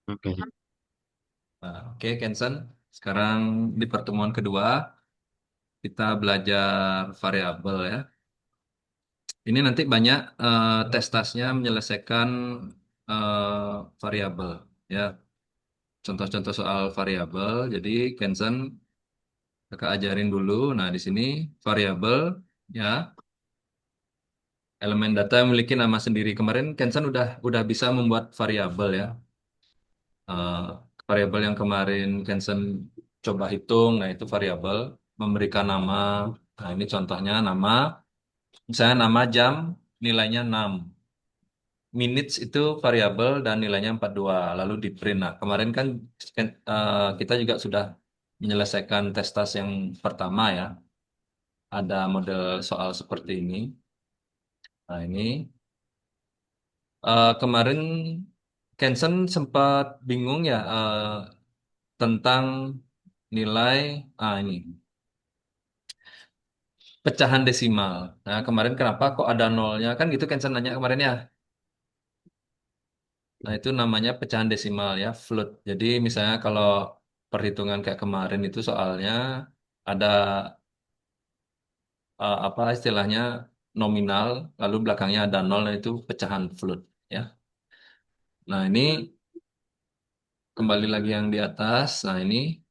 Oke. Nah, oke, Kensen. Sekarang di pertemuan kedua kita belajar variabel ya. Ini nanti banyak tes-tesnya menyelesaikan variabel ya. Contoh-contoh soal variabel. Jadi Kensen kakak ajarin dulu. Nah, di sini variabel ya, elemen data yang memiliki nama sendiri. Kemarin Kensen udah bisa membuat variabel ya. Eh, Variabel yang kemarin Kensen coba hitung, nah itu variabel memberikan nama. Nah, ini contohnya nama, misalnya nama jam nilainya 6. Minutes itu variabel dan nilainya 42 lalu di print. Nah, kemarin kan kita juga sudah menyelesaikan tes-tes yang pertama ya. Ada model soal seperti ini. Nah, ini kemarin Kensen sempat bingung ya tentang nilai ini pecahan desimal. Nah, kemarin kenapa kok ada nolnya? Kan gitu Kensen nanya kemarin ya. Nah, itu namanya pecahan desimal ya, float. Jadi misalnya kalau perhitungan kayak kemarin itu soalnya ada apa istilahnya nominal, lalu belakangnya ada nol, nah itu pecahan float ya. Nah, ini kembali lagi yang di atas. Nah, ini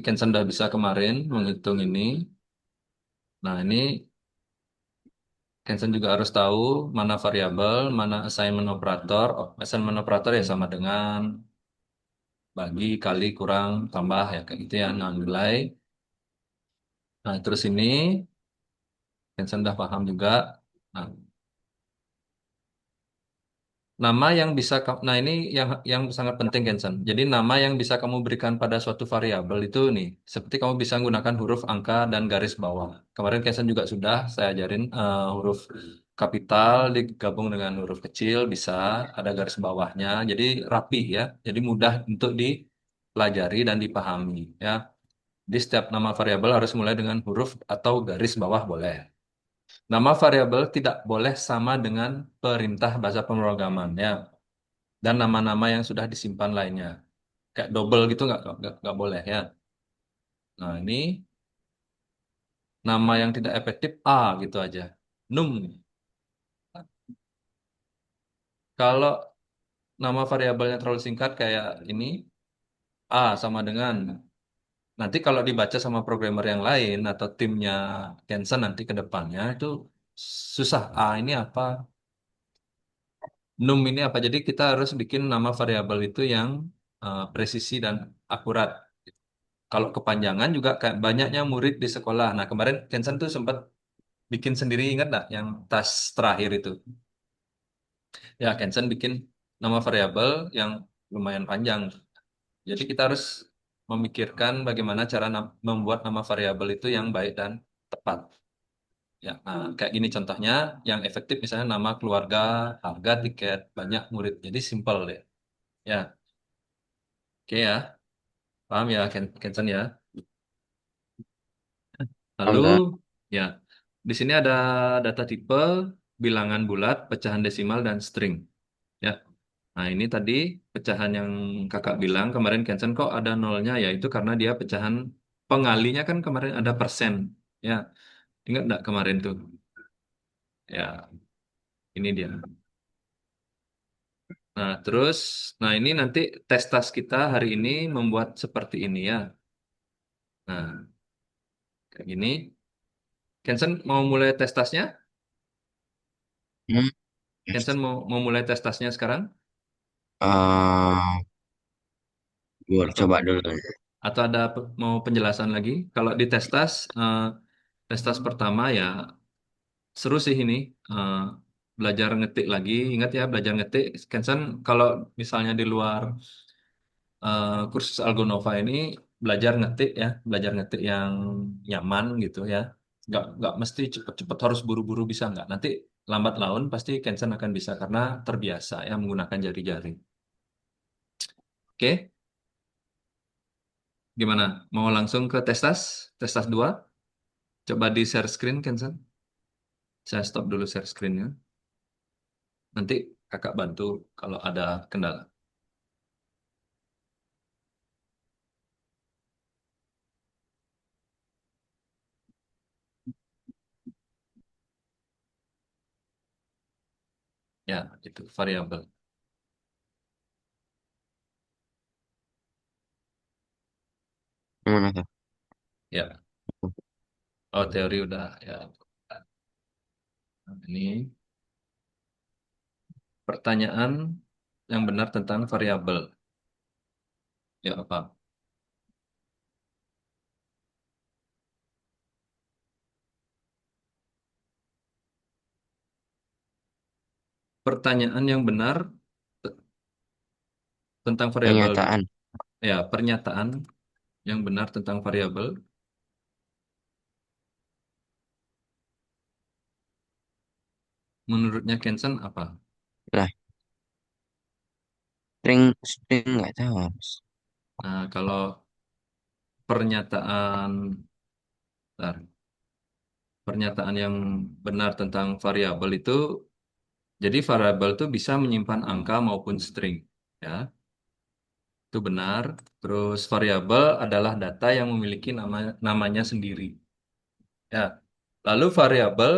Kensen udah bisa kemarin menghitung ini. Nah, ini Kensen juga harus tahu mana variabel, mana assignment operator. Oh, assignment operator ya sama dengan bagi, kali, kurang, tambah ya kayak gitu ya. Nah, nilai. Nah, terus ini Kensen udah paham juga. Nah, nama yang bisa nah ini yang sangat penting Kensen. Jadi nama yang bisa kamu berikan pada suatu variabel itu nih, seperti kamu bisa menggunakan huruf, angka, dan garis bawah. Kemarin Kensen juga sudah saya ajarin huruf kapital digabung dengan huruf kecil bisa ada garis bawahnya. Jadi rapi ya. Jadi mudah untuk dipelajari dan dipahami ya. Di setiap nama variabel harus mulai dengan huruf atau garis bawah boleh. Nama variabel tidak boleh sama dengan perintah bahasa pemrograman ya. Dan nama-nama yang sudah disimpan lainnya. Kayak double gitu nggak boleh ya. Nah, ini nama yang tidak efektif A gitu aja. Num. Kalau nama variabelnya terlalu singkat kayak ini, A sama dengan. Nanti kalau dibaca sama programmer yang lain atau timnya Kensen nanti ke depannya itu susah. A ini apa? Num ini apa? Jadi kita harus bikin nama variabel itu yang presisi dan akurat. Kalau kepanjangan juga kayak banyaknya murid di sekolah. Nah, kemarin Kensen tuh sempat bikin sendiri, ingat nggak yang tas terakhir itu? Ya, Kensen bikin nama variabel yang lumayan panjang. Jadi kita harus memikirkan bagaimana cara membuat nama variabel itu yang baik dan tepat. Ya, nah, kayak gini contohnya, yang efektif misalnya nama keluarga, harga tiket, banyak murid. Jadi simple deh. Ya, oke ya, paham ya Kensen ya. Lalu Enggak. ya, di sini ada data tipe, bilangan bulat, pecahan desimal, dan string. Ya, nah ini tadi pecahan yang kakak bilang kemarin Kensen kok ada nolnya ya itu karena dia pecahan pengalinya kan kemarin ada persen. Ya, ingat enggak kemarin tuh? Ya, ini dia. Nah, terus, nah ini nanti tes-tes kita hari ini membuat seperti ini ya. Nah, kayak gini. Kensen mau mulai tes-tesnya? Hmm. Kensen mau mulai tes-tesnya sekarang? eh Gue Atau coba dulu. atau ada mau penjelasan lagi? Kalau di tes-tes, tes-tes pertama ya seru sih ini. Eh, Belajar ngetik lagi. Ingat ya, belajar ngetik. Kensen kalau misalnya di luar kursus Algonova ini belajar ngetik ya, belajar ngetik yang nyaman gitu ya. Nggak mesti cepet-cepet harus buru-buru bisa nggak. Nanti lambat laun pasti Kensen akan bisa karena terbiasa ya menggunakan jari-jari. Oke, gimana? Mau langsung ke tes-tes? Tes-tes 2? Coba di share screen, Kensen. Saya stop dulu share screen-nya. Nanti kakak bantu kalau ada kendala. Ya, itu variabel. Yang mana tuh? Ya, oh teori udah ya. Nah, ini pertanyaan yang benar tentang variabel. Ya, apa? Pertanyaan yang benar t- tentang variabel. Kenyataan. Ya, pernyataan yang benar tentang variabel menurutnya Kenson apa? Lah, string nggak tahu. Nah, kalau pernyataan, bentar. Pernyataan yang benar tentang variabel itu, jadi variabel itu bisa menyimpan angka maupun string, ya, itu benar. Terus variabel adalah data yang memiliki namanya sendiri, ya. Lalu variabel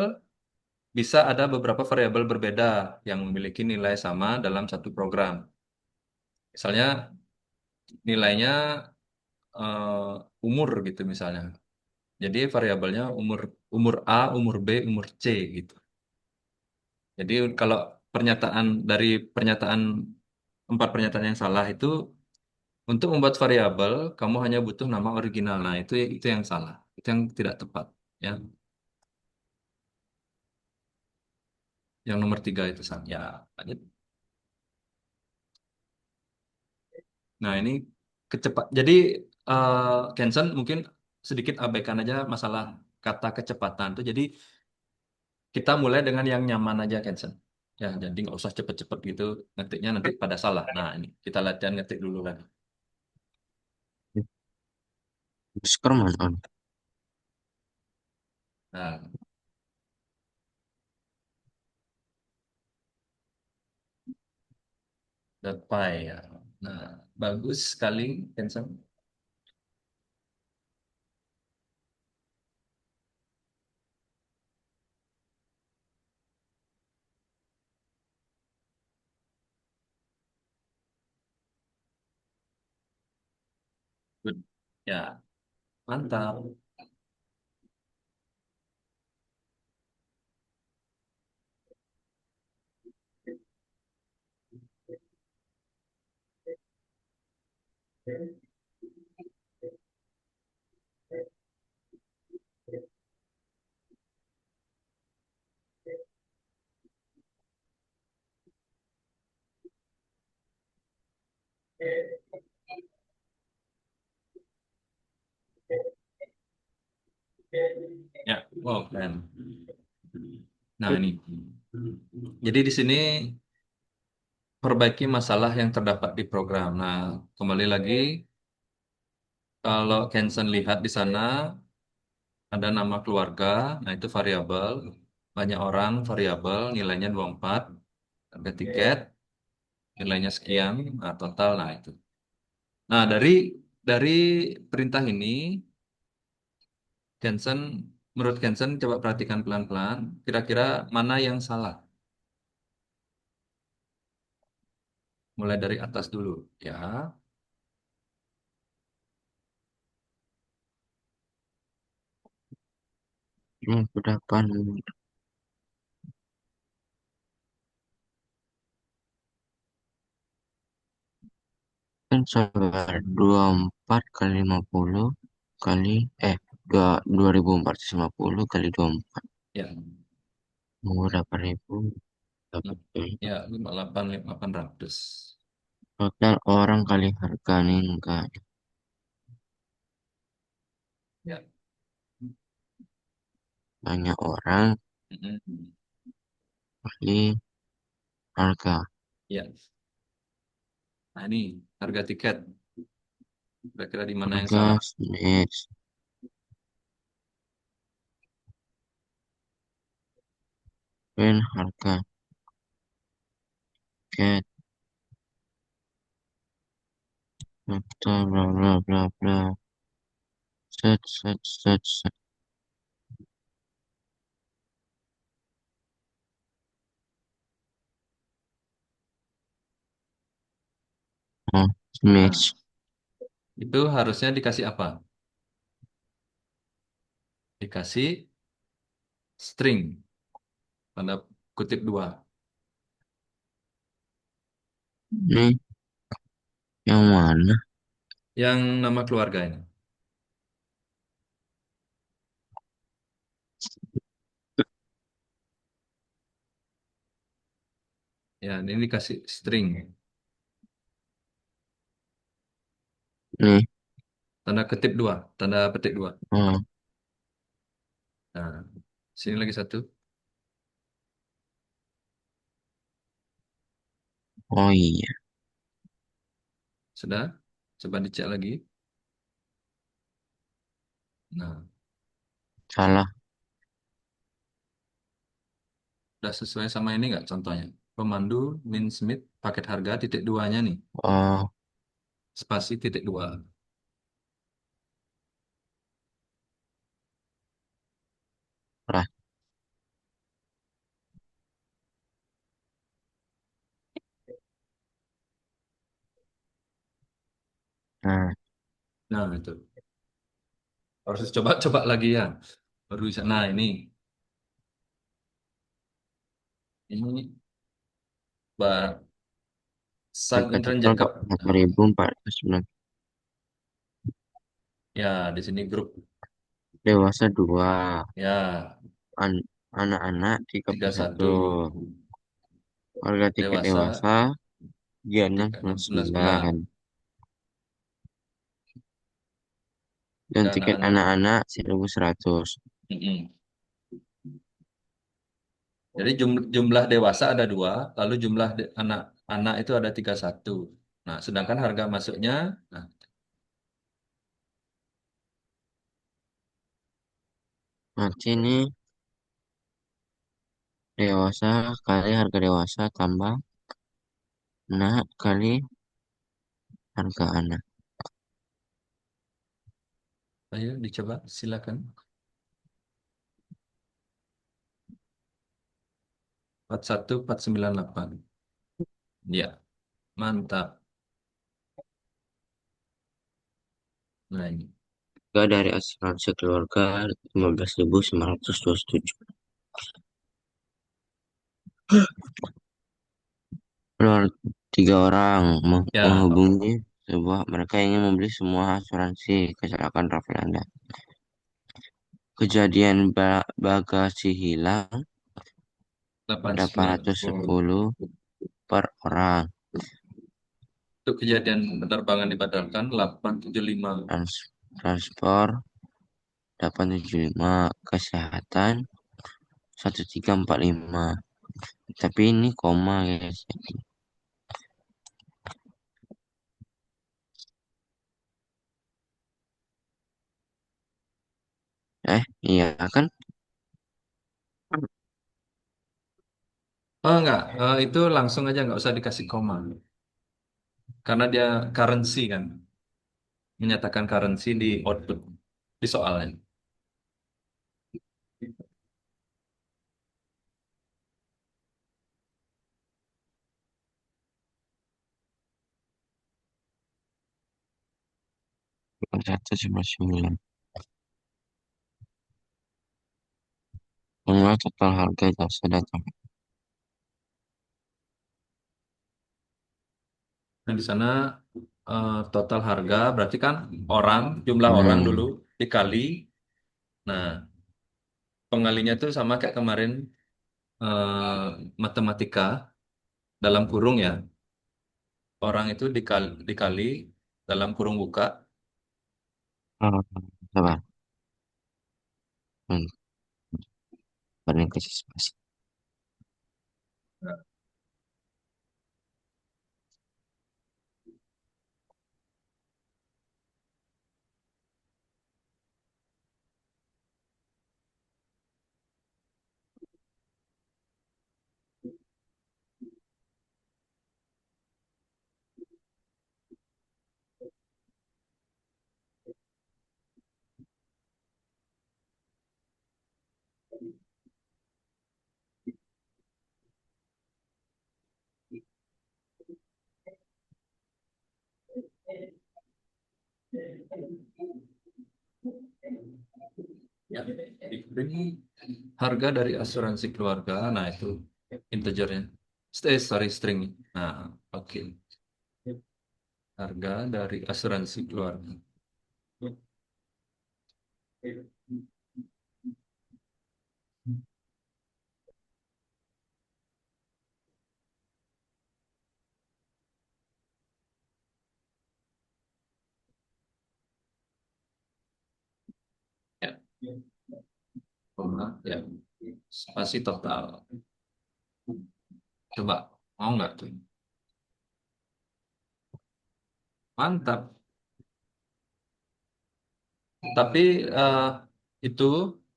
bisa ada beberapa variabel berbeda yang memiliki nilai sama dalam satu program. Misalnya nilainya umur gitu misalnya. Jadi variabelnya umur umur A, umur B, umur C gitu. Jadi kalau dari pernyataan empat pernyataan yang salah itu untuk membuat variabel kamu hanya butuh nama original. Nah, itu yang salah. Itu yang tidak tepat, ya. Yang nomor tiga itu salah. Ya, lanjut. Nah, ini Jadi Kenson mungkin sedikit abaikan aja masalah kata kecepatan tuh. Jadi kita mulai dengan yang nyaman aja, Kenson. Ya, jadi nggak usah cepet-cepet gitu ngetiknya nanti pada salah. Nah, ini kita latihan ngetik dulu lagi. Skerman on. Nah, Datpai ya. Nah, bagus sekali, Kenson. Good. Ya, mantap. Ya, wow, keren. Nah, ini. Jadi di sini perbaiki masalah yang terdapat di program. Nah, kembali lagi, kalau Kenson lihat di sana ada nama keluarga, nah itu variabel. Banyak orang variabel, nilainya 24. Harga tiket, nilainya sekian, nah total, nah itu. Nah, dari perintah ini, Kenson, menurut Kenson, coba perhatikan pelan-pelan. Kira-kira mana yang salah? Mulai dari atas dulu, ya. Ini kudapan. Kan sabar 24 kali 50 kali dua 2450 kali 24 Ya, mau berapa ribu dapat ya 58.800. total orang kali harga nih enggak Ya. banyak orang Mm-mm. kali harga Ya. Nah, ini harga tiket. Kira-kira di mana yang harga salah? Smith dan harga tiket data bla bla bla bla set. Nah, Smash. itu harusnya dikasih apa? Dikasih string, tanda kutip dua. Ini yang mana? Yang nama keluarga ini. Ya, ini dikasih string, Nih. tanda kutip dua, tanda petik dua. Oh, Nah, sini lagi satu. oh iya. Sudah? Coba dicek lagi. Nah, Salah. udah sesuai sama ini nggak contohnya? Pemandu Min Smith paket harga titik duanya nih. Oh, Spasi titik dua. lah. Nah, Nah, itu. Harus coba-coba lagi ya. Baru bisa. Nah, ini. Ini Mbak harga Sudden total Jacob. 44.409. Ya, di sini grup. Dewasa 2. Ya, An- Anak-anak tiga 31. satu Harga tiket Dewasa dewasa dia tiga enam sembilan sembilan. 699. Dan Dan tiket anak-anak. anak-anak 1.100. Mm-mm. Jadi jumlah dewasa ada dua, lalu jumlah anak-anak itu ada 31. Nah, sedangkan harga masuknya, nah, Nanti ini dewasa kali harga dewasa tambah anak kali harga anak. ayo dicoba, silakan. 41498. Ya, mantap. Nah, ini. Harga dari asuransi keluarga 15.927. Keluar 3 orang Ya, menghubungi sebuah mereka ingin membeli semua asuransi kecelakaan travel Anda. Kejadian bagasi hilang 890. 810 per orang. Untuk kejadian penerbangan dibatalkan 875. Transport 875. Kesehatan 1345. Tapi ini koma guys. Iya kan? Oh enggak, itu langsung aja nggak usah dikasih koma. Karena dia currency kan, menyatakan currency di output, di soalnya. Bukan 199. Mengulang total harga jasa datang. Nah, di sana total harga berarti kan orang, jumlah orang dulu Hmm. dikali. Nah, pengalinya tuh sama kayak kemarin matematika dalam kurung ya. Orang itu dikali dalam kurung buka. Oh, sabar. Hmm. Paling kasih spasi. Ya, ini harga dari asuransi keluarga. Nah, itu integernya. Sorry, string. Nah, oke. Harga dari asuransi keluarga. Ya, koma, ya. Spasi total. Coba, mau nggak tuh? Mantap. Tapi itu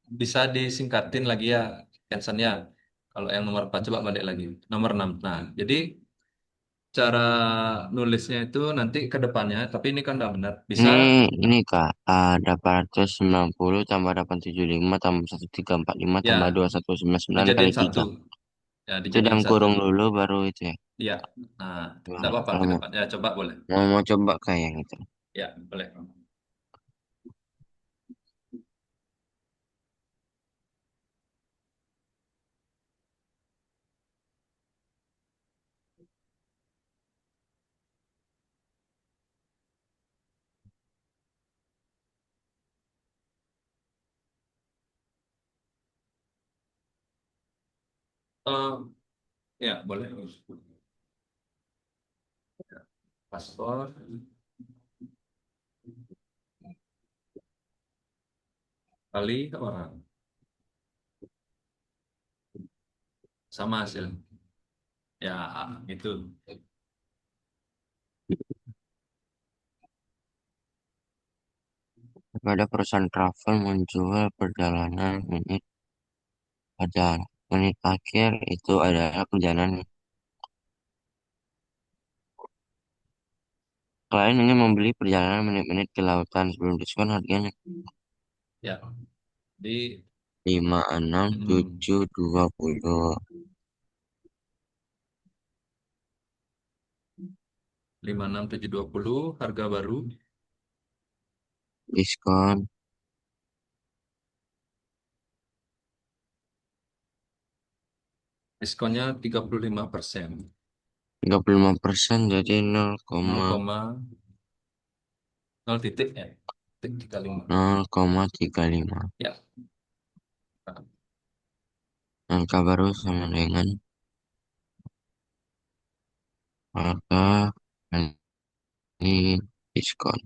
bisa disingkatin lagi ya, Kensan-nya. Kalau yang nomor 4 coba balik lagi. Nomor 6. Nah, jadi cara nulisnya itu nanti ke depannya, tapi ini kan udah benar. Bisa Ini Kak, 890 tambah 875 tambah 1345 tambah ya 2199 kali dijadiin satu. 3. Ya, Itu dijadiin dalam satu. kurung dulu baru itu ya. Ya. Nah, tidak Gimana? apa-apa Kalau ke mau, depan. Ya, coba boleh. mau coba kayak yang itu. Ya, boleh. Eh, ya, boleh. Paspor kali orang sama hasil. Ya, itu. Kepada perusahaan travel menjual perjalanan menit pada menit akhir itu adalah perjalanan. Klien ingin membeli perjalanan menit-menit ke lautan sebelum diskon harganya Ya, di 56720 56720 harga baru. diskon Diskonnya 35%. 35% jadi 0,0 titik ya. Titik 35. 0,35. Ya. Nah, Angka baru sama dengan harga kali diskon.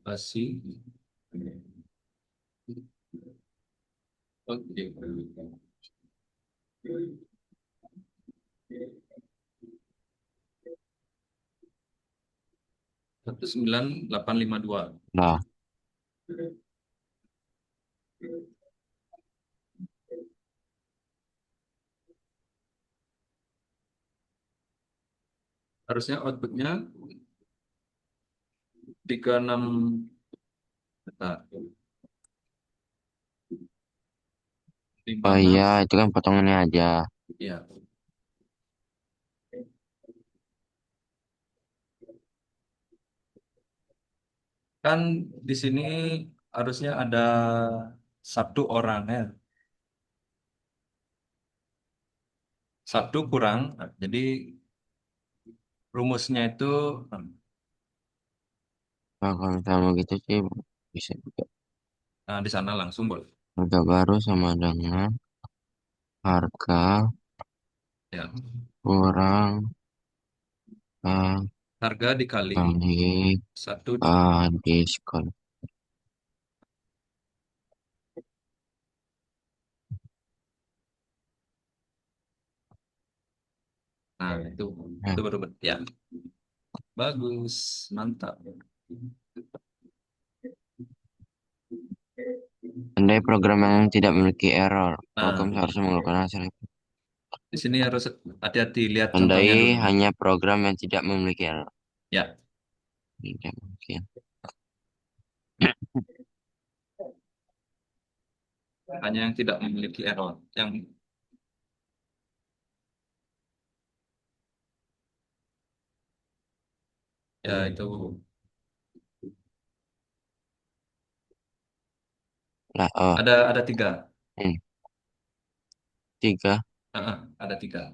masih. Oke. 19852. Nah, Harusnya outputnya 36. Bentar. oh 56. iya itu kan potongannya aja. Ya. Kan di sini harusnya ada satu orang ya. Satu kurang. Nah, jadi rumusnya itu Nah, kalau sama gitu sih bisa juga. nah, di sana langsung boleh. Harga baru sama dengan harga Ya. kurang Harga dikali kali satu. diskon. Nah, itu Nah, baru ya. Bagus, mantap. andai program yang tidak memiliki error, program Nah, seharusnya melakukan hasil. Di sini harus hati-hati lihat contohnya Tandai dulu. hanya program yang tidak memiliki error. Ya, Tidak mungkin. hanya yang tidak memiliki error. Yang ya itu Lah, oh, ada tiga. ini tiga. Ada tiga.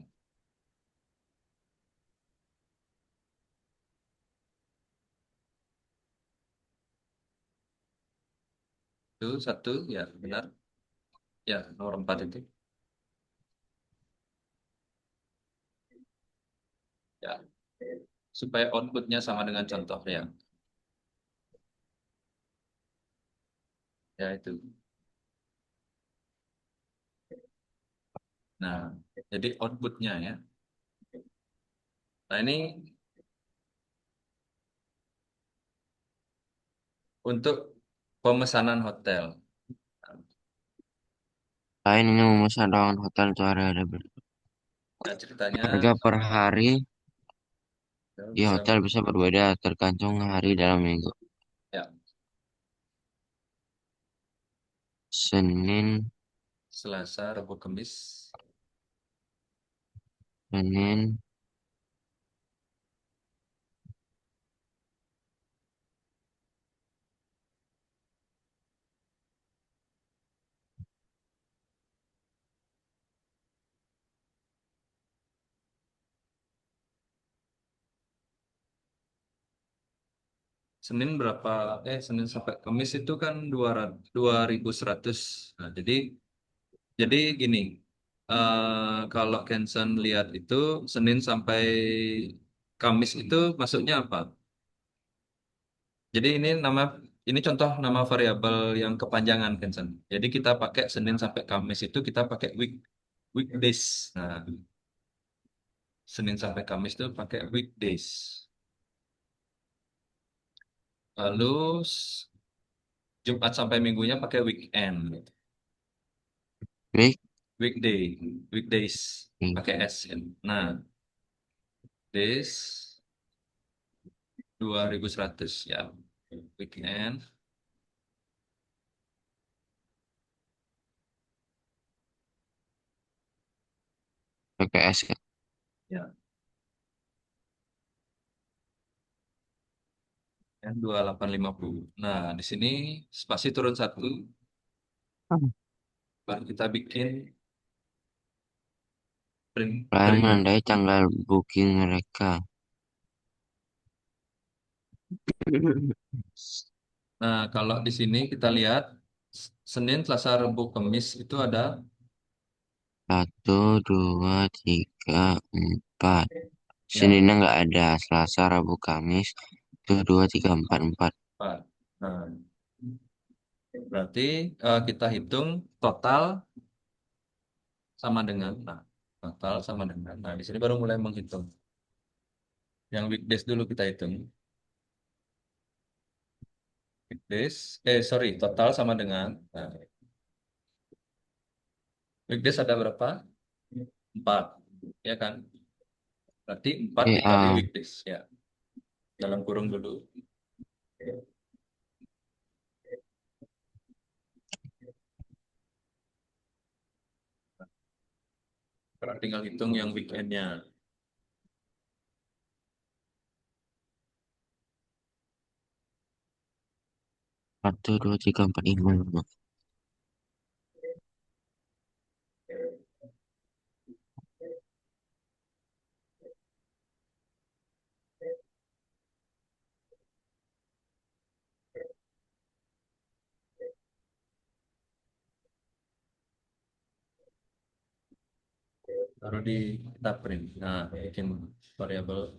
Itu satu, ya benar. Ya, nomor empat itu. Ya, supaya outputnya sama dengan contohnya. Ya itu. Nah, jadi outputnya ya. Nah ini untuk pemesanan hotel. Lain ini memesan ruangan hotel untuk hari-hari Nah ceritanya harga per hari ya, di bisa hotel bisa berbeda tergantung hari dalam minggu. ya Senin, Selasa, Rabu, Kamis. Senin, Senin berapa? Senin sampai Kamis itu kan 2.100. Nah, jadi gini, kalau Kenson lihat itu Senin sampai Kamis itu maksudnya apa? Jadi ini contoh nama variabel yang kepanjangan Kenson. Jadi kita pakai Senin sampai Kamis itu kita pakai weekdays. Nah, Senin sampai Kamis itu pakai weekdays. Lalu Jumat sampai Minggunya pakai weekend. week, Weekday, weekdays week, pakai S. Nah, days 2.100 ya. Weekend. PPS kan. Ya. Yang 2850. Nah, di sini spasi turun satu, baru kita bikin print Lain print. menandai tanggal booking mereka. Nah, kalau di sini kita lihat Senin, Selasa, Rabu, Kamis itu ada Satu, dua, tiga, empat. ya Seninnya nggak ada. Selasa, Rabu, Kamis. Itu dua, tiga, empat, empat. Pak. Nah, berarti kita hitung total sama dengan nah di sini baru mulai menghitung. Yang weekdays dulu kita hitung. Sorry, total sama dengan nah, weekdays ada berapa? Empat, ya kan? Berarti 4 dikali PA. weekdays, ya. Dalam kurung dulu. Sekarang tinggal hitung yang weekendnya. Satu, dua, tiga, empat, lima. Baru kita print. Nah, bikin variabel.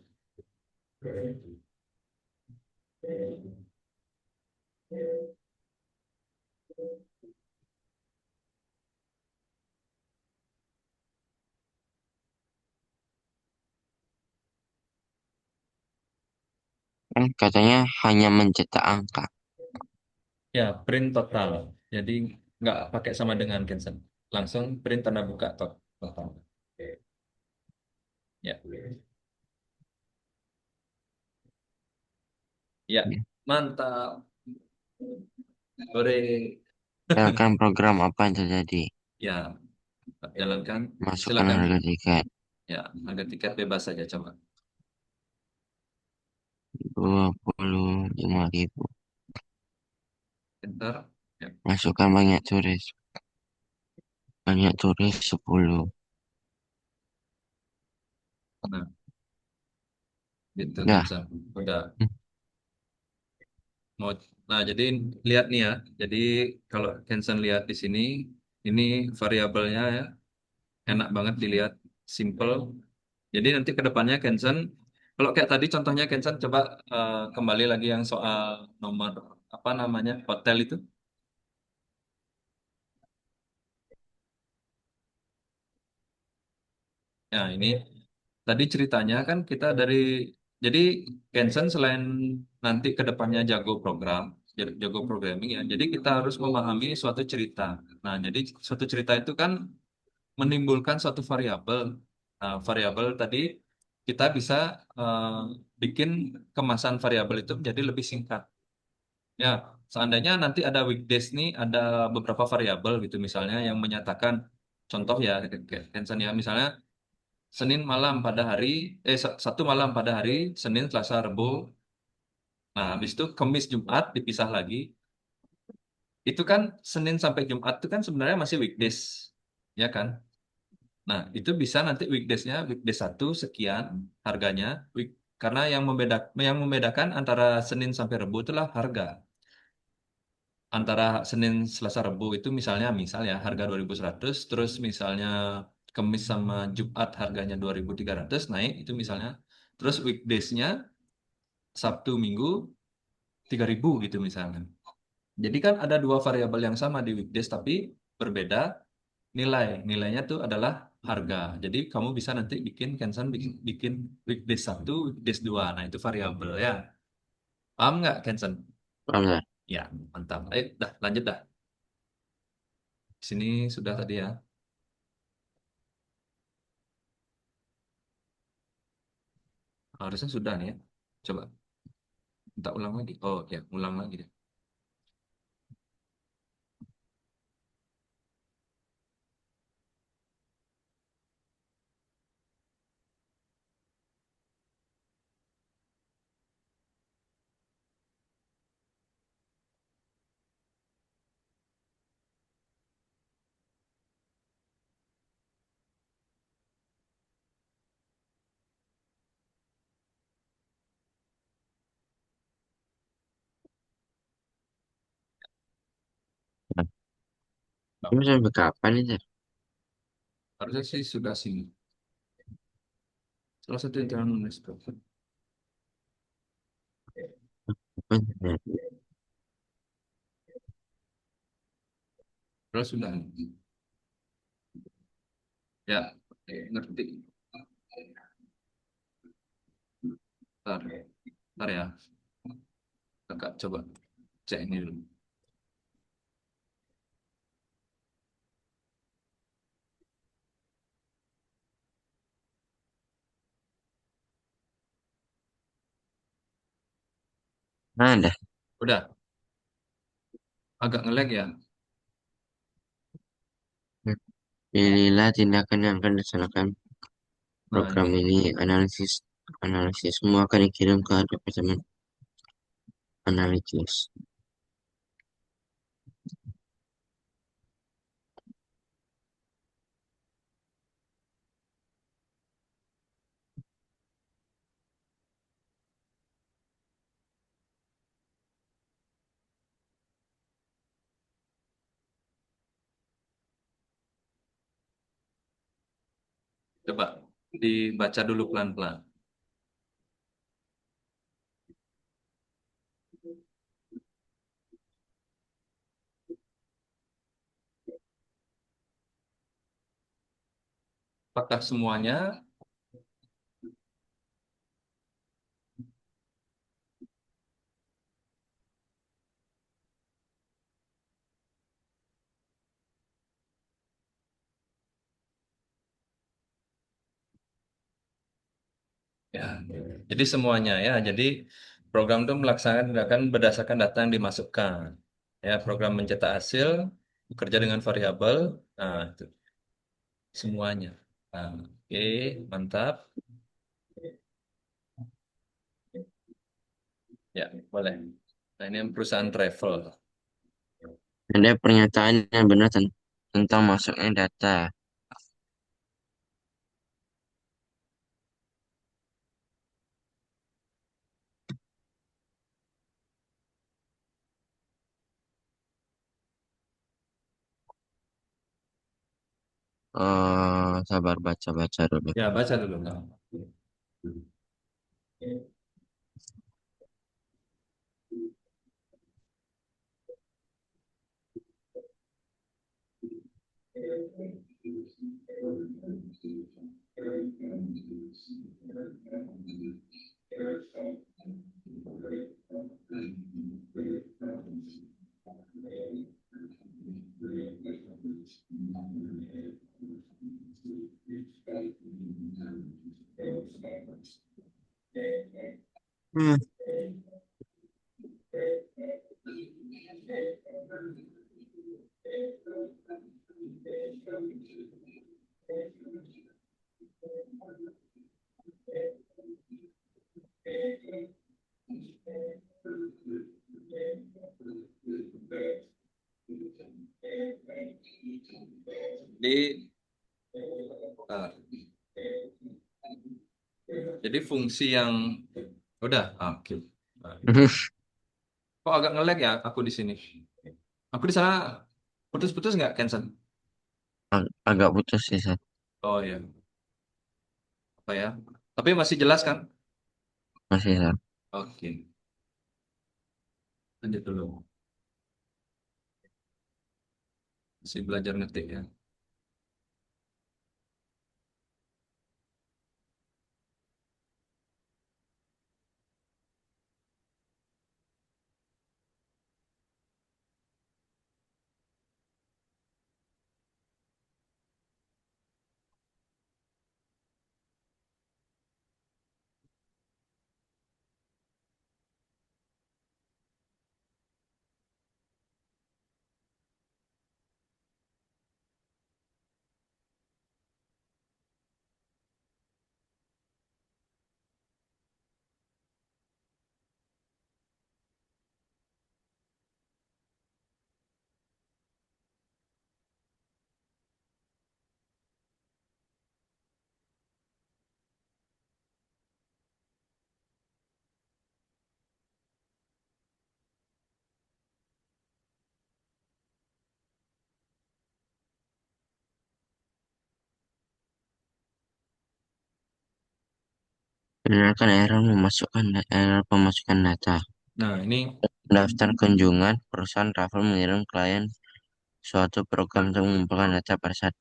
Kan katanya hanya mencetak angka. Ya, print total. Jadi nggak pakai sama dengan cancel. Langsung print tanda buka total. Ya, ya, mantap. Sore. Jalankan program apa yang terjadi. Ya, jalankan. Masukkan Silakan. harga tiket Ya, harga tiket bebas saja coba. 25.000. Enter. Ya. Masukkan banyak turis. Banyak turis 10. Nah, gitu Dah. Kensan. Udah. Mau, nah, jadi lihat nih ya. Jadi kalau Kensan lihat di sini, ini variabelnya ya, enak banget dilihat, simple. Jadi nanti ke depannya Kensan, kalau kayak tadi contohnya Kensan coba kembali lagi yang soal nomor apa namanya hotel itu. Nah ini tadi ceritanya kan kita dari jadi Kensan selain nanti ke depannya jago program, jago programming ya. Jadi kita harus memahami suatu cerita. Nah jadi suatu cerita itu kan menimbulkan suatu variabel. Nah, variabel tadi kita bisa eh, bikin kemasan variabel itu menjadi lebih singkat. Ya, seandainya nanti ada weekdays nih, ada beberapa variabel gitu misalnya yang menyatakan contoh ya, kayak Hansen ya, misalnya Senin malam pada hari, satu malam pada hari Senin, Selasa, Rabu. Nah, habis itu Kamis, Jumat dipisah lagi. Itu kan Senin sampai Jumat itu kan sebenarnya masih weekdays, ya kan? Nah, itu bisa nanti weekdays-nya, weekdays satu sekian harganya, karena yang membedakan antara Senin sampai Rabu itulah harga. Antara Senin, Selasa, Rabu itu misal ya harga 2.100, terus misalnya Kamis sama Jumat harganya 2.300 naik itu misalnya. Terus weekdays-nya Sabtu, Minggu 3.000 gitu misalnya. Jadi kan ada dua variabel yang sama di weekdays tapi berbeda nilai. Nilainya tuh adalah harga. Jadi kamu bisa nanti bikin weekdays satu, weekdays dua. Nah, itu variabel ya. Paham nggak, Kensan? Paham nggak? Ya, mantap. Ayo, dah, lanjut dah. Sini sudah tadi ya. Harusnya sudah nih ya. Coba, minta ulang lagi. Oh, ya, ulang lagi deh. Nah, Nah, ini sampai kapan ini? harusnya sih sudah sini. Salah satu yang jangan menulis. Kapan terjadi? Terus sudah. Ya, ngerti. Ntar, ntar ya. Kakak coba cek ini dulu. Nah, ada. Udah, agak ngelag ya. Pilihlah tindakan yang akan dilaksanakan. Nah, Program ini. ini analisis semua akan dikirim ke Departemen Analisis. Coba dibaca dulu pelan-pelan. Apakah semuanya? Jadi semuanya ya. Jadi program itu melaksanakan berdasarkan data yang dimasukkan. Ya, program mencetak hasil, bekerja dengan variabel. Nah, itu semuanya. Nah, oke, mantap. Ya, boleh. Nah, ini yang perusahaan travel. Ada pernyataan yang benar tentang masuknya data. Sabar baca-baca dulu. Ya, baca dulu. Kak. Hmm. Jadi, ah, jadi fungsi yang udah, oke. Nah, kok agak nge-lag ya aku di sini? Aku di sana putus-putus nggak, Kenson? Agak putus sih, Sat. Oh ya, apa ya? Tapi masih jelas kan? Masih, Sat. Oke, lanjut dulu. Masih belajar ngetik ya. Benarkan error pemasukan data. Nah, ini Daftar kunjungan, perusahaan travel mengirim klien suatu program untuk mengumpulkan data pada saat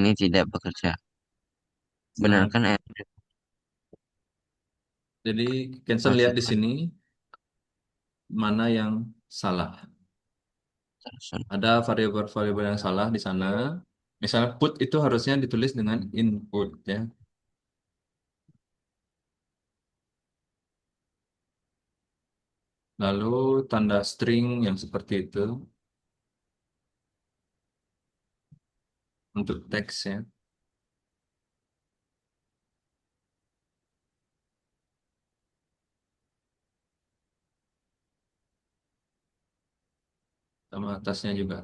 ini tidak bekerja. nah, Benarkan error jadi Kenson lihat di pemasukan sini mana yang salah. tersebut. Ada variabel-variabel yang salah di sana. Misalnya put itu harusnya ditulis dengan input ya. Lalu tanda string yang seperti itu untuk teks ya. Sama atasnya juga.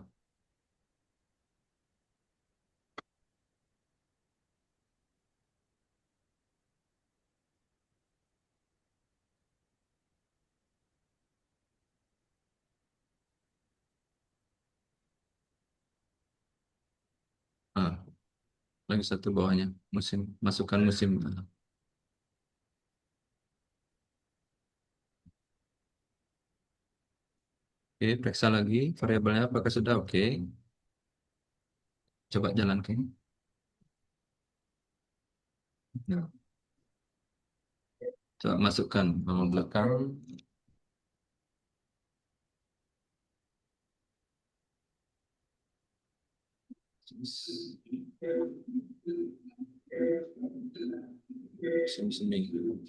Nah, lagi satu bawahnya musim masukkan musim. Oke, periksa lagi variabelnya apakah sudah oke. Coba jalankan. Nah, coba masukkan nama belakang. Musim seminggu.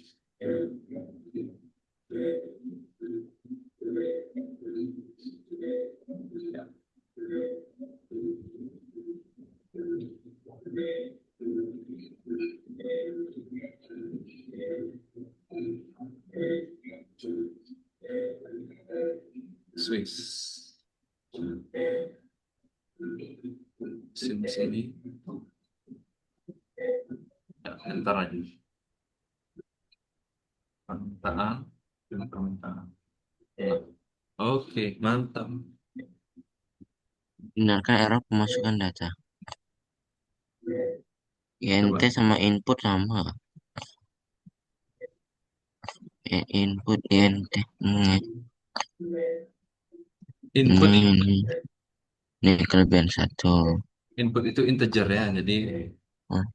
Swiss. Sini. Ya, enter aja. Permintaan. Dan permintaan. Nah, oke, mantap. Benarkah error pemasukan data? INT Coba. sama input sama. Input INT. Input Ini kelebihan satu. input itu integer ya, jadi Nah,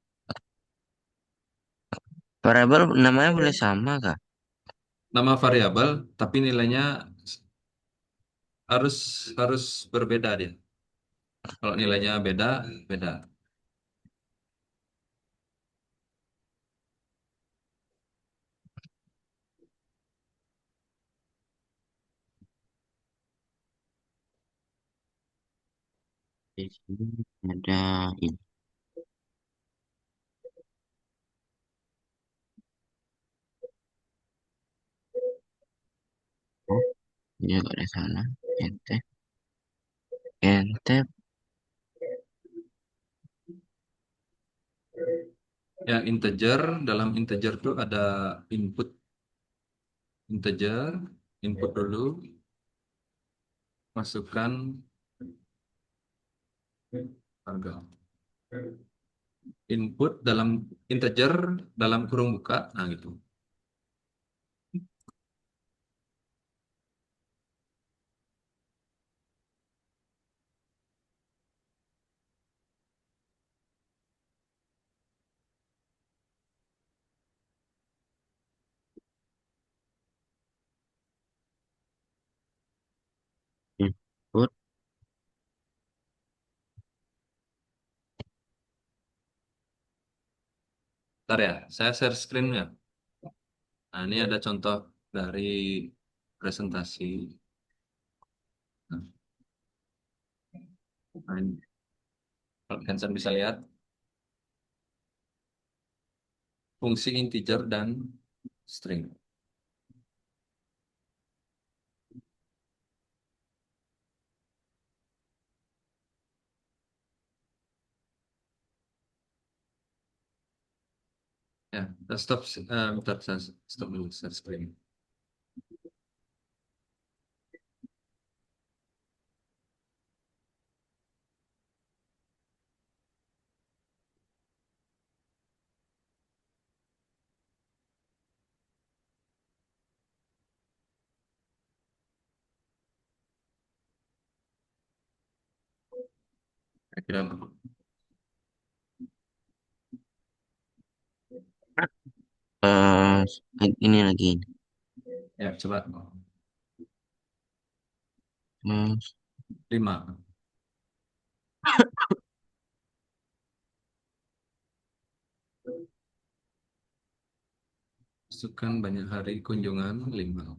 variabel namanya boleh sama kah? nama variabel, tapi nilainya harus harus berbeda dia. Kalau nilainya beda, beda. Di sini ada ini. Oh, ini juga ada salah. Ente. Ente. Ya, integer, dalam integer tuh ada input integer, input dulu, masukkan harga. Input dalam integer dalam kurung buka, nah gitu. Input. Ntar ya, saya share screen-nya. Nah, ini ada contoh dari presentasi. Nah, ini, kalau Hansen bisa lihat fungsi integer dan string. Ya, stop, bentar, saya stop dulu share screen. Kira Eh, ini lagi. ya, coba Terus, 5. Masukkan banyak hari kunjungan 5.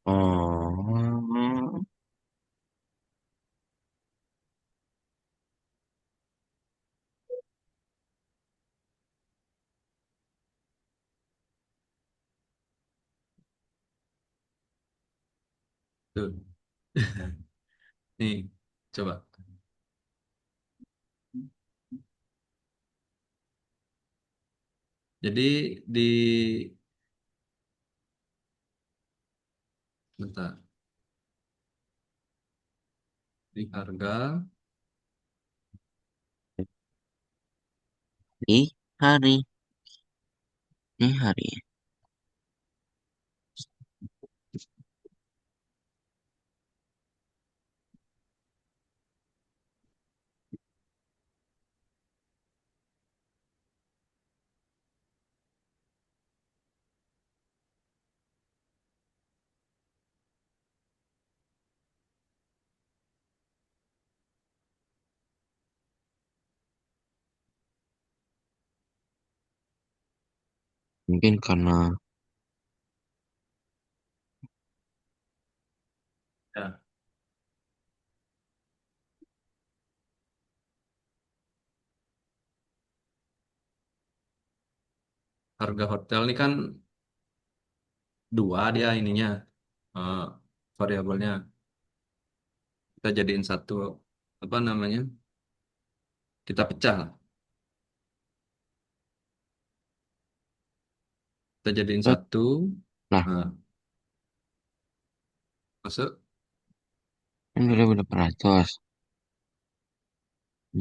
oh, Tuh. Nih, coba. Jadi di bentar, di harga di hari. Ini hari ya. Mungkin karena ya, harga hotel ini kan dua dia ininya, eh, variabelnya. Kita jadiin satu, apa namanya? Kita pecah lah. Kita jadiin Terus, satu. lah, Nah, masuk. kan 2000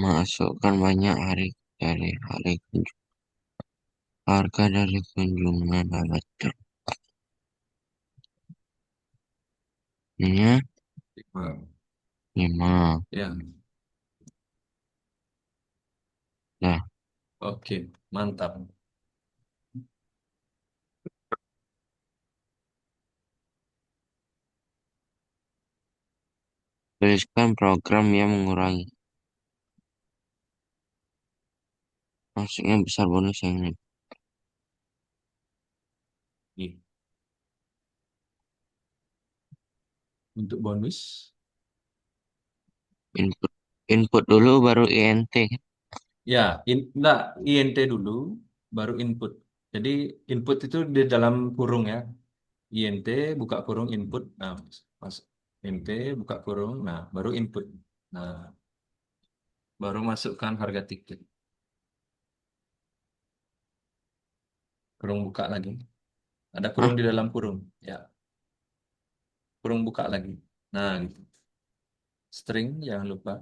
masukkan banyak hari dari hari harga dari kunjungan hotel. Ini Nah, 5. ya, Nah, oke, mantap. tuliskan program yang mengurangi. Maksudnya besar bonus yang ini. Nih, untuk bonus. Input input dulu baru INT. Ya, enggak, INT dulu, baru input. Jadi input itu di dalam kurung ya. INT buka kurung input. Nah, mas INT buka kurung. Nah, baru input. Nah, baru masukkan harga tiket. Kurung buka lagi. Ada kurung Hah? di dalam kurung. Ya, kurung buka lagi. Nah, gitu. String jangan lupa.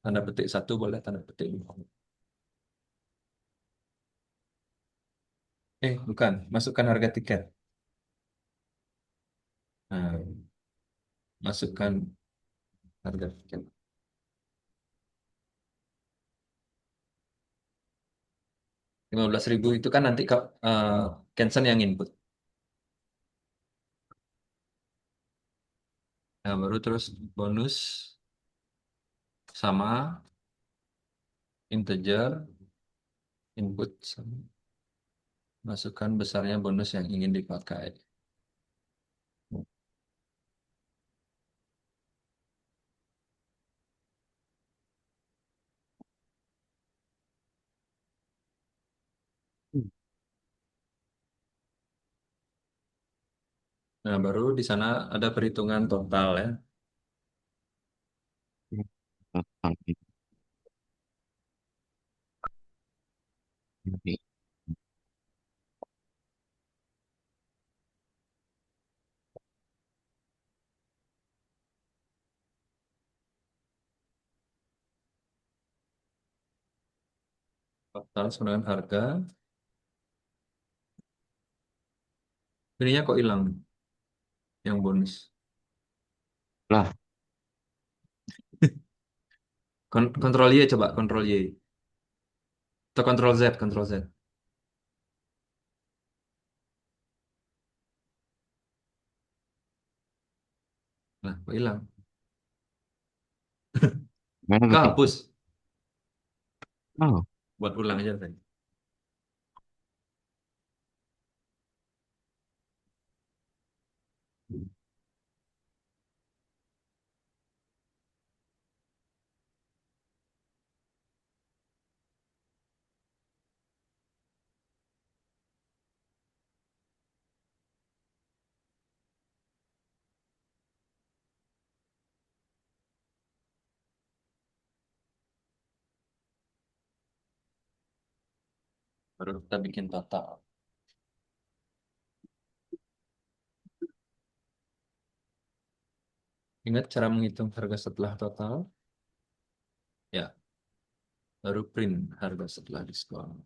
Tanda petik satu boleh, tanda petik dua. Bukan. Masukkan harga tiket. Nah, masukkan harga tiket. 15.000 itu kan nanti cancel yang input. Nah, baru terus bonus sama integer input sama masukkan besarnya bonus yang ingin dipakai. Nah, baru di sana ada perhitungan total ya. Total ini. Total sama dengan harga. Ininya kok hilang yang bonus. Lah, Kontrol Y coba, kontrol Y. Atau kontrol Z, kontrol Z. Nah, kok hilang? mana Kau begitu? hapus. Oh, Buat ulang aja tadi. Baru kita bikin total. Ingat cara menghitung harga setelah total? Ya, baru print harga setelah diskon.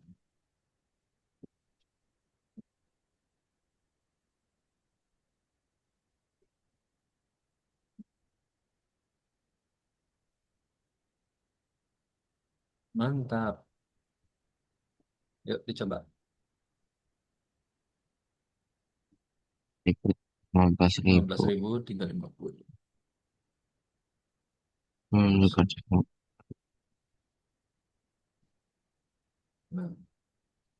Mantap. Yuk dicoba. ikut 15.000. 15.350. Ikut Nah,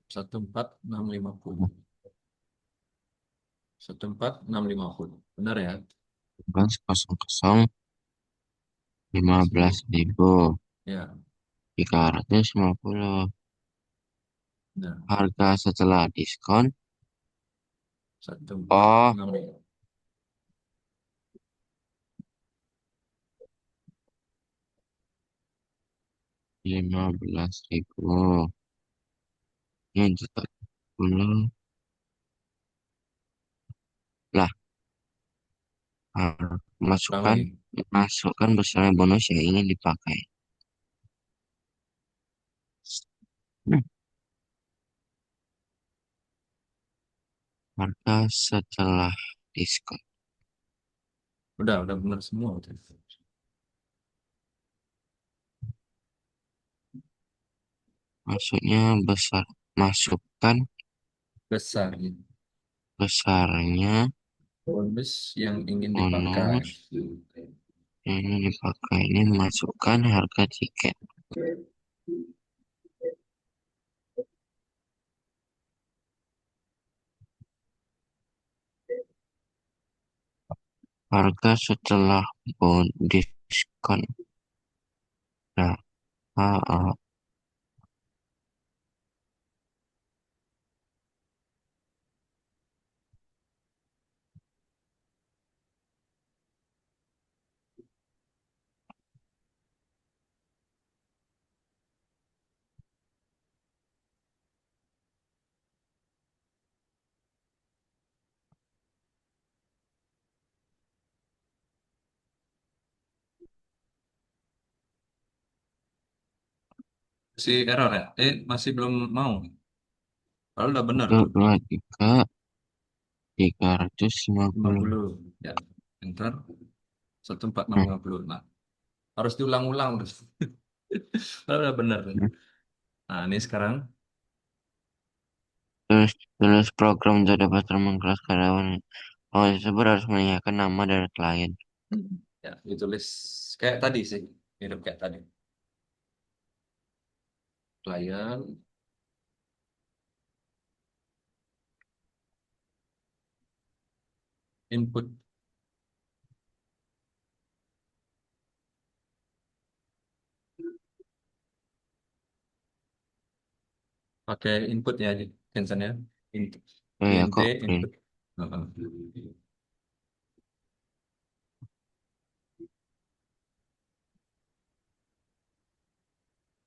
14.650. 14.650. Benar ya? 11.00 Masih. 15.000. Ya, 350. Nah, Harga setelah diskon. 14, Oh, 6. 15.000. Ini juta puluh. Lah, masukkan, Ulangi. masukkan besaran bonus yang ingin dipakai. Hmm, Harga setelah diskon. Udah benar semua. Udah. Maksudnya besar. Masukkan Besar ini. besarnya Bonus yang ingin dipakai. bonus yang ingin dipakai. Ini masukkan harga tiket. Harga setelah diskon. Nah, Si error ya? Masih belum mau. Kalau udah benar satu, tuh. dua, tiga, 350. 50. Ya. Enter. 14, 6, Nah, 50. Nah, harus diulang-ulang terus. Kalau udah benar. Nah, ini sekarang. tulis program untuk dapat kelas karyawan. Oh, tersebut harus menanyakan nama dari klien. Ya, ditulis kayak tadi sih. Mirip kayak tadi. Klien, input. Pakai input ya, Vincent ya. Input. Oh ya, INT, kok print. input. Heeh.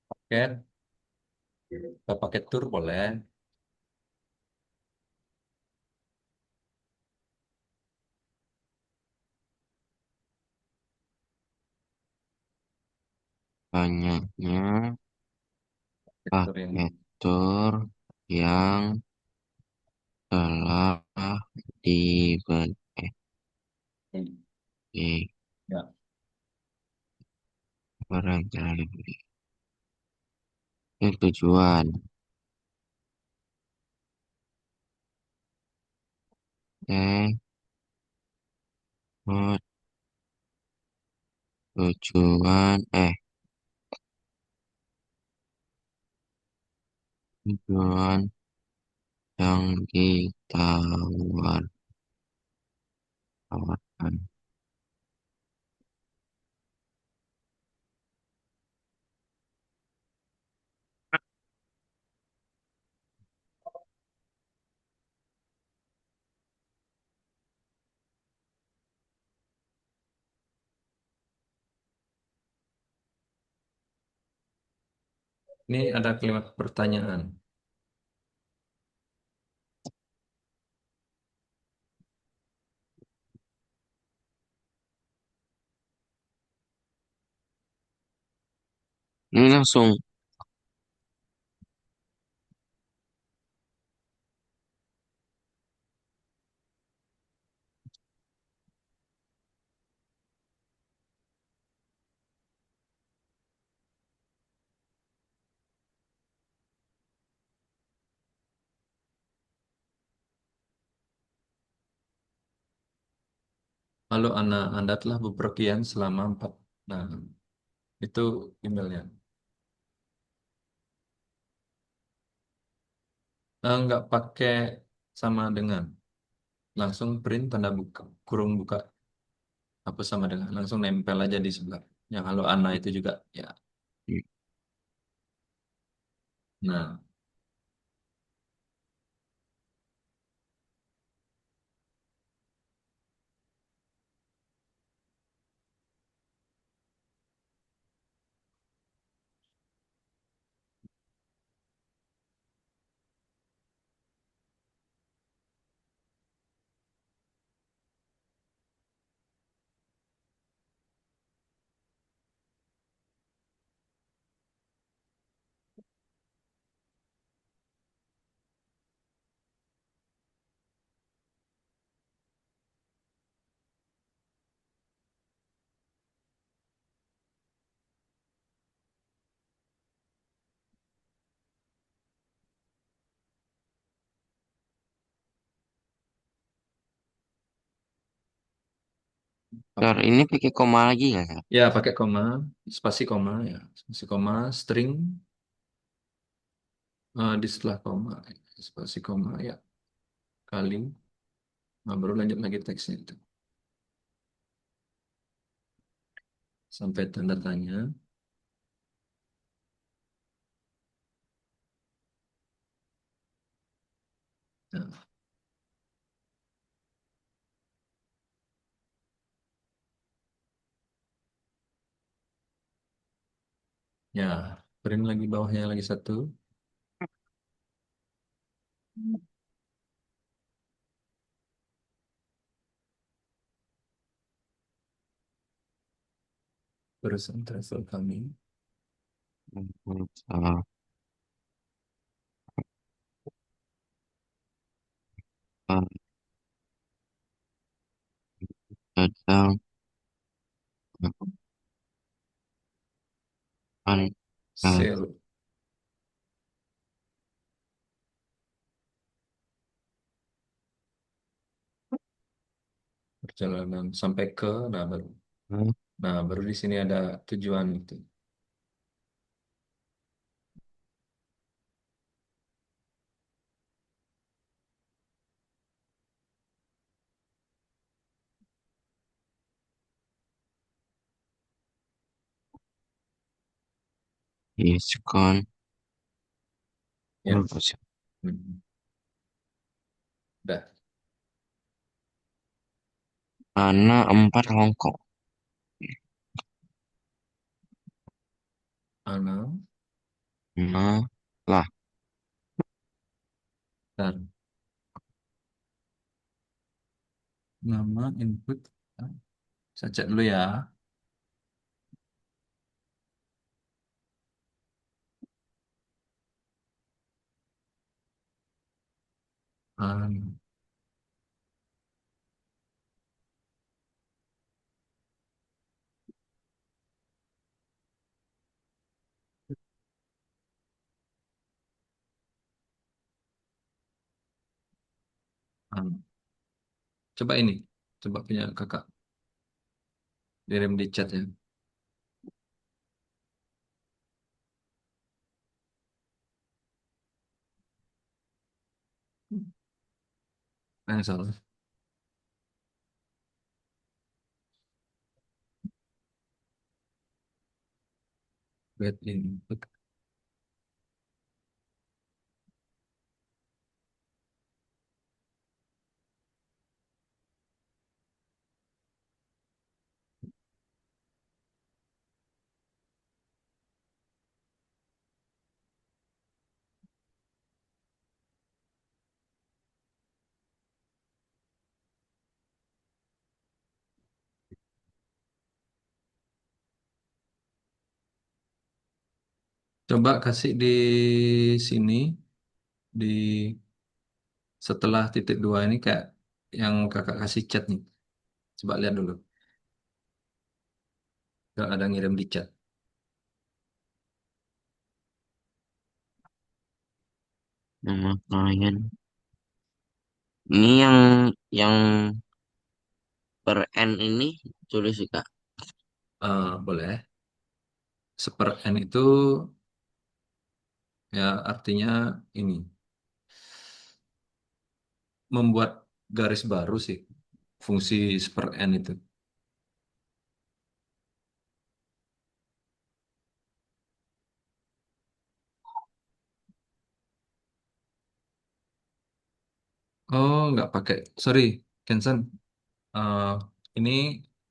Paket. Kalau pakai tour boleh. Banyaknya Pakai tour yang paket tur yang telah dibeli. Di ya. barang telah dibeli. Ini tujuan. Oke, oh, tujuan, tujuan yang tawarkan. Ini ada kalimat pertanyaan. Ini langsung, Halo Ana, Anda telah bepergian selama 4. Nah, itu emailnya. Nggak pakai sama dengan. Langsung print tanda buka, kurung buka, apa sama dengan. Langsung nempel aja di sebelah. Yang halo Ana itu juga. Ya. Nah, Ntar ini pakai koma lagi nggak kak? Ya, pakai koma, spasi koma ya, spasi koma, string di setelah koma, spasi koma ya, kali, nah, baru lanjut lagi teksnya itu sampai tanda tanya. Nah, ya, print lagi bawahnya lagi satu, perusahaan travel kami. Salah kadang akan Sale perjalanan sampai ke, nah baru, nah baru di sini ada tujuan itu. diskon. Ya, hmm. Dah, Mana 4 Hongkong. Ana, Nah, lah. dan nama input. Nah, saya cek dulu ya. An, an. Coba ini, coba punya kakak, kirim di chat ya. Yang salah, bad input. Coba kasih di sini, di setelah titik dua ini kayak yang kakak kasih chat nih. Coba lihat dulu. Gak ada ngirim di chat. Nama klien. Ini yang per N ini tulis sih kak. Boleh. Seper N itu ya artinya ini membuat garis baru sih. Fungsi seper N itu. Oh, nggak pakai. Sorry, Kensan. Eh, ini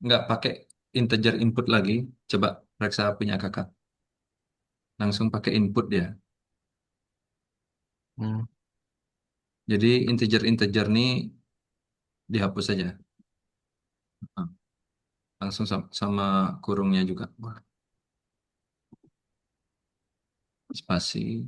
nggak pakai integer input lagi. Coba periksa punya kakak. Langsung pakai input dia. Hmm, Jadi integer-integer ini dihapus saja. Ah, langsung sama kurungnya juga. Wah, spasi.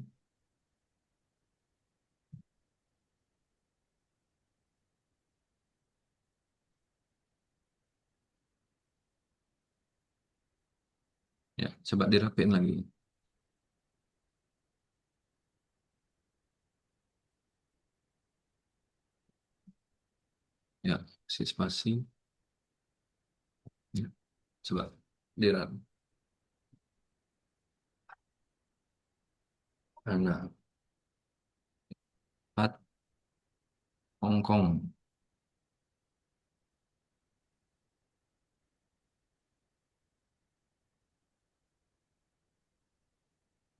Ya, coba dirapiin lagi. Ya, si spasi. Coba dirap. Anak. Empat. Hongkong.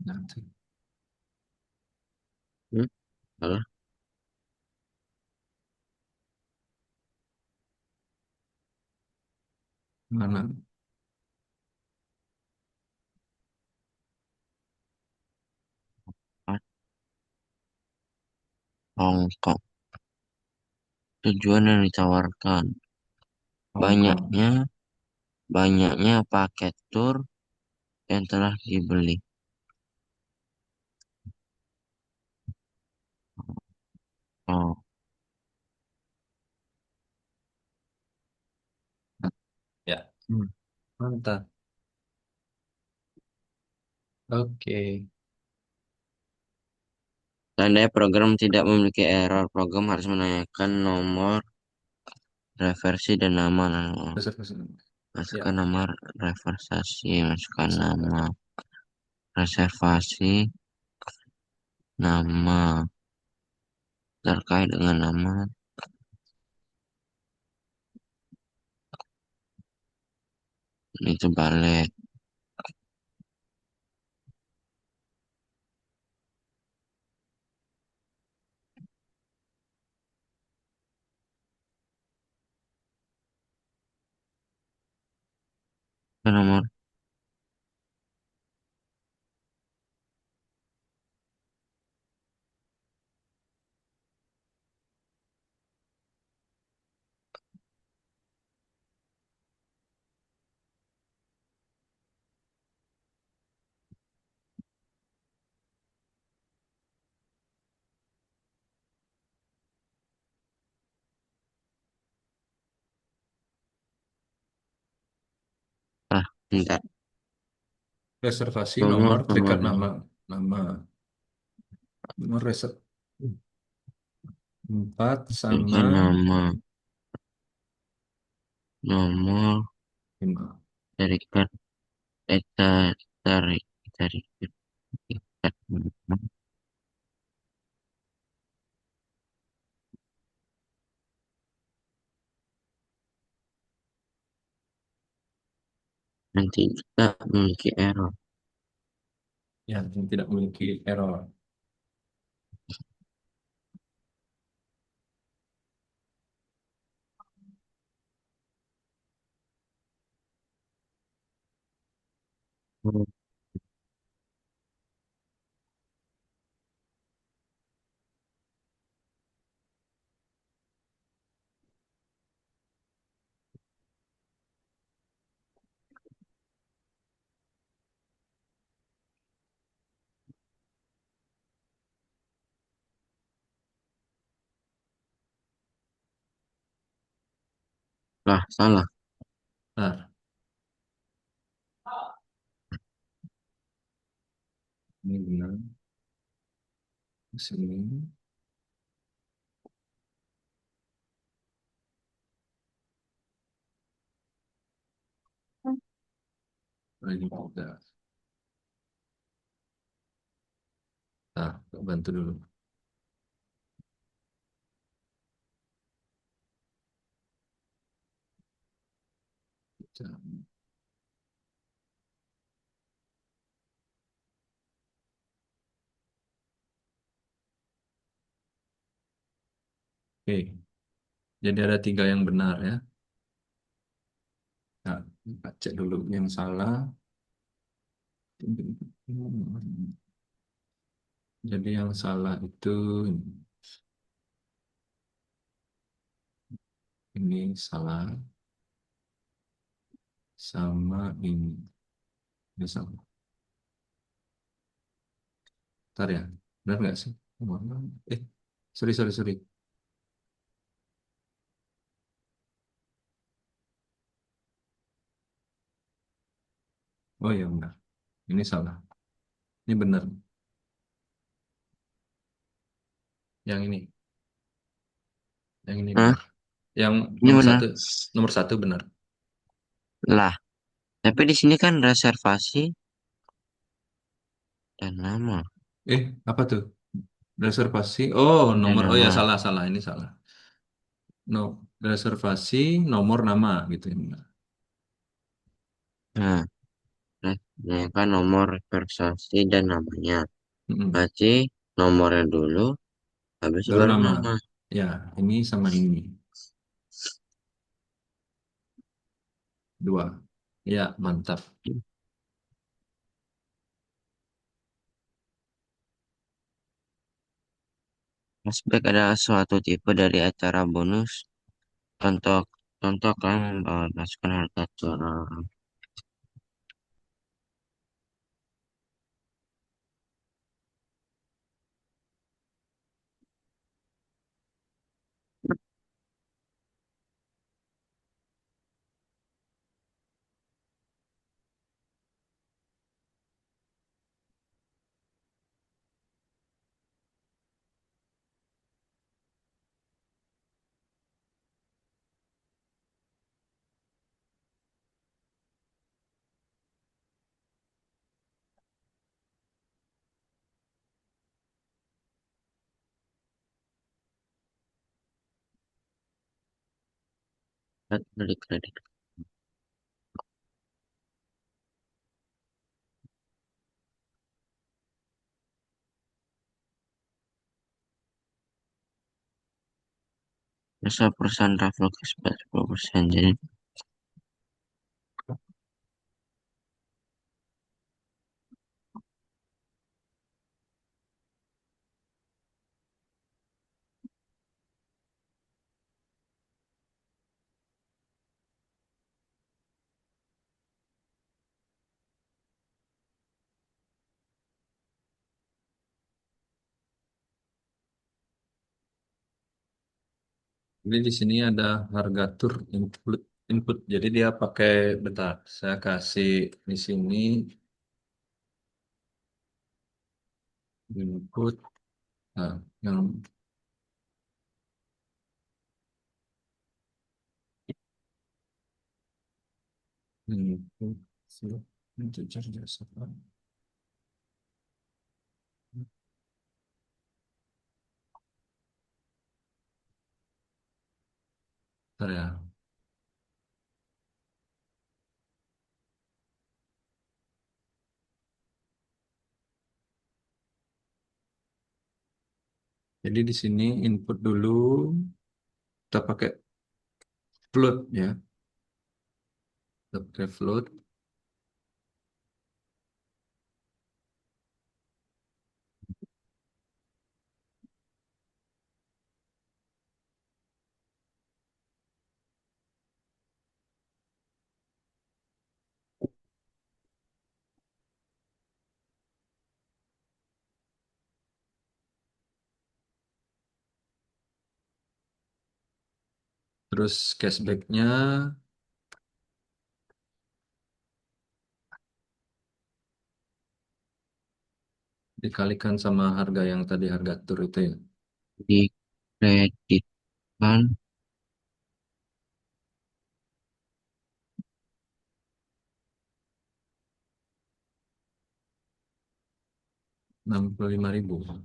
Nanti. Hmm? Salah. Mana? Empat. Hongkong. Tujuan yang ditawarkan. Hongkong. Banyaknya, banyaknya paket tur yang telah dibeli. Oh, Ya, hmm. mantap. Oke. Seandainya program tidak memiliki error, program harus menanyakan nomor reversi dan nama. Nah, Reservasi. masukkan Ya, nama reversasi, masukkan nama masukkan. reservasi, nama terkait dengan nama itu balik ke nomor. Ah, bentar. Reservasi Nomor nomor terikat pembeli. nama. Nama. Nomor reser. Empat sama Masukkan nama, nomor lima. serikat, tarik, tarik, terikat nama. Nanti kita memiliki error. Yang tidak memiliki error. Lah, salah. Nah, ini benar. Sini. Oh, ini udah. Nah, bantu dulu. Oke, jadi ada tiga yang benar ya. Nah, kita cek dulu yang salah. Jadi yang salah itu ini salah sama ini sama. Ntar ya, benar nggak sih? Eh, sorry sorry sorry. Oh iya benar. Ini salah. Ini benar. Yang ini, yang ini Hah? benar. Yang Ini benar. nomor satu benar. Lah. Tapi di sini kan reservasi dan nama. Apa tuh? Reservasi. Oh, Dan nomor. Oh ya, nama. salah, salah. Ini salah. No, reservasi, nomor nama gitu ya. Nah, nah, kan nomor reservasi dan namanya. Mm-mm. Berarti nomornya dulu, habis itu Baru baru nama. nama. Ya, ini sama ini. Dua. Ya, mantap. Cashback adalah suatu tipe dari acara bonus. Contoh, contoh kan masukkan harga jualan. Kredit. Masa perusahaan travel cashback 10%. Jadi di sini ada harga tur input. Input. Jadi dia pakai, bentar, saya kasih di sini input. Nah, yang input float untuk jasa. Bentar ya. Jadi di sini input dulu, kita pakai float ya. Kita pakai float. Terus cashbacknya dikalikan sama harga yang tadi, harga tur itu ya. Dikreditkan 65.000.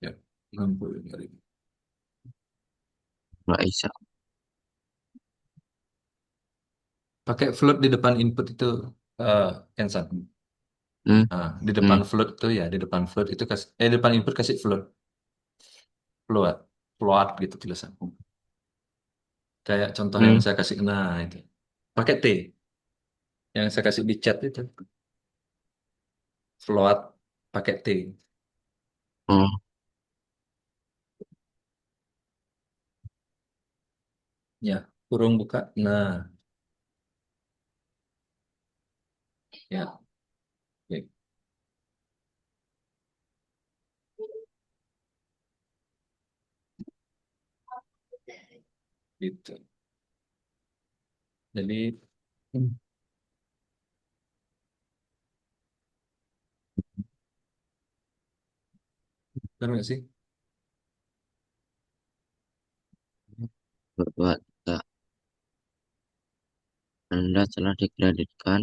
Ya, 65.000. Mbak Isa. Pakai float di depan input itu, eh Kensan. Hmm, Nah, di depan hmm, float itu ya, di depan float itu kasih, di depan input kasih float, float, float gitu tulisan. Kayak contoh yang hmm. saya kasih, nah itu. Pakai T, yang saya kasih di chat itu, float pakai T. Oh, Ya, kurung buka. Nah, ya, oke, gitu. Jadi, benar nggak sih? dua, tiga. Anda telah dikreditkan.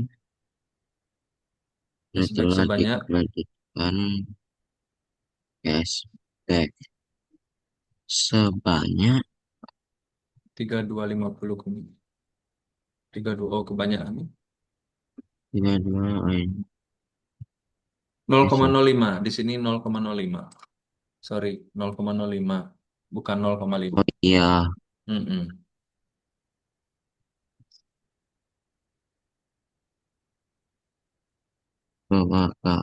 Anda Cashback telah sebanyak dikreditkan cashback sebanyak 3250 32, oh kebanyakan. 32. Oh, ini bisa. 0,05 di sini 0,05. Sorry, 0,05 bukan 0,5. Oh iya, Mm-mm. coba Kak.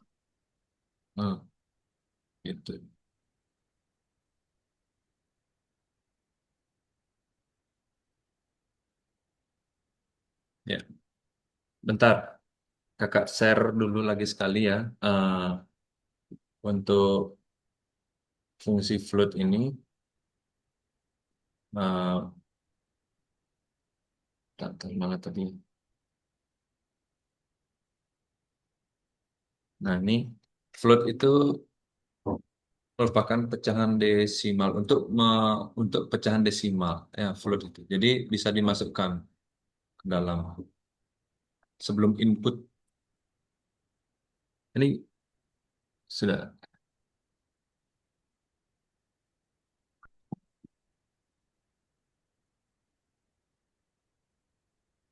Hmm, gitu. Ya, bentar. Kakak share dulu lagi sekali ya. Untuk fungsi float ini. eh tak mana tadi. Nah, ini float itu merupakan pecahan desimal untuk pecahan desimal ya float itu. Jadi bisa dimasukkan ke dalam sebelum input. Ini sudah.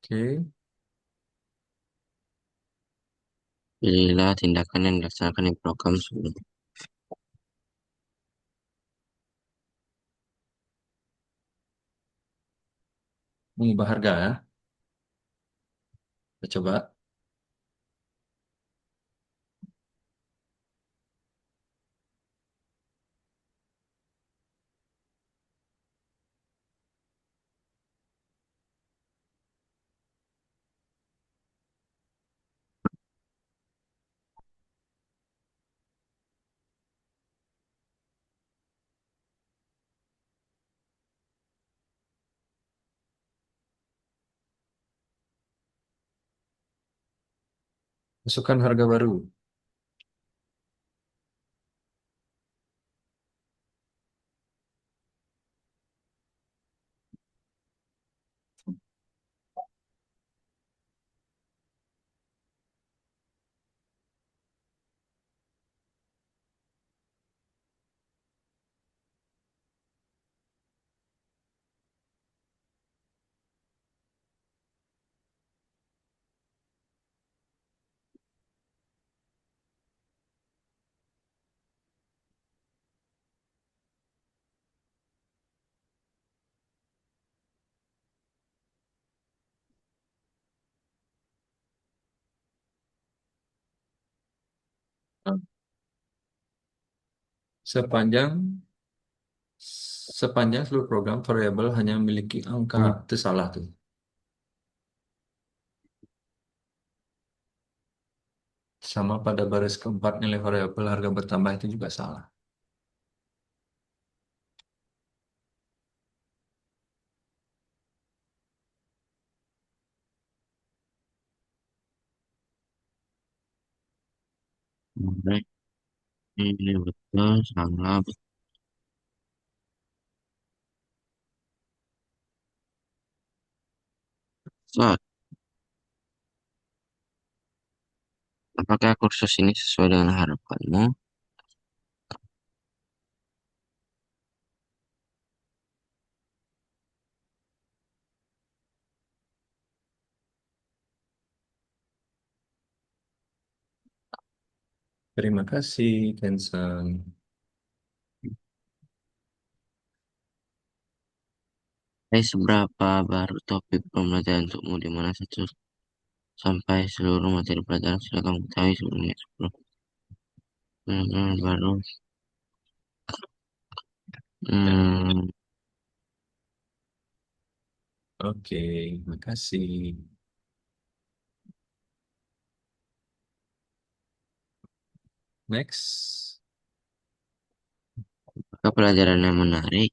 Oke. Pilihlah tindakan yang dilaksanakan di program sebelum. Mengubah harga ya. Kita coba. Masukkan harga baru. Nah, Sepanjang sepanjang seluruh program variabel hanya memiliki angka itu salah tuh. Sama pada baris keempat nilai variabel harga bertambah itu juga salah. Mulai ini betul, salah, betul. Apakah kursus ini sesuai dengan harapanmu? Terima kasih, Kenson. Seberapa baru topik pembelajaran untukmu di mana satu sampai seluruh materi pelajaran sudah kamu ketahui sebelumnya 10. Baru. Ya, Hmm, oke, makasih. Next. Apakah pelajaran yang menarik?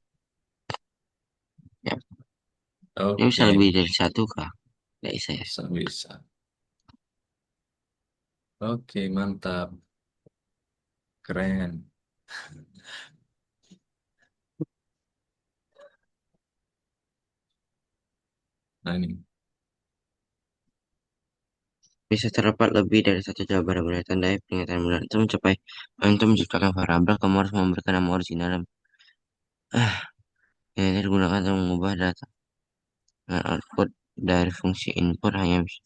Ya, ini bisa Oke, lebih dari satu kah? Nggak bisa ya. bisa bisa. Oke, mantap, keren. Nah ini. Bisa terdapat lebih dari satu jawaban yang benar. Tandai pernyataan benar itu mencapai untuk menciptakan variabel, kamu harus memberikan nama original. Yang digunakan untuk mengubah data dan output dari fungsi input hanya bisa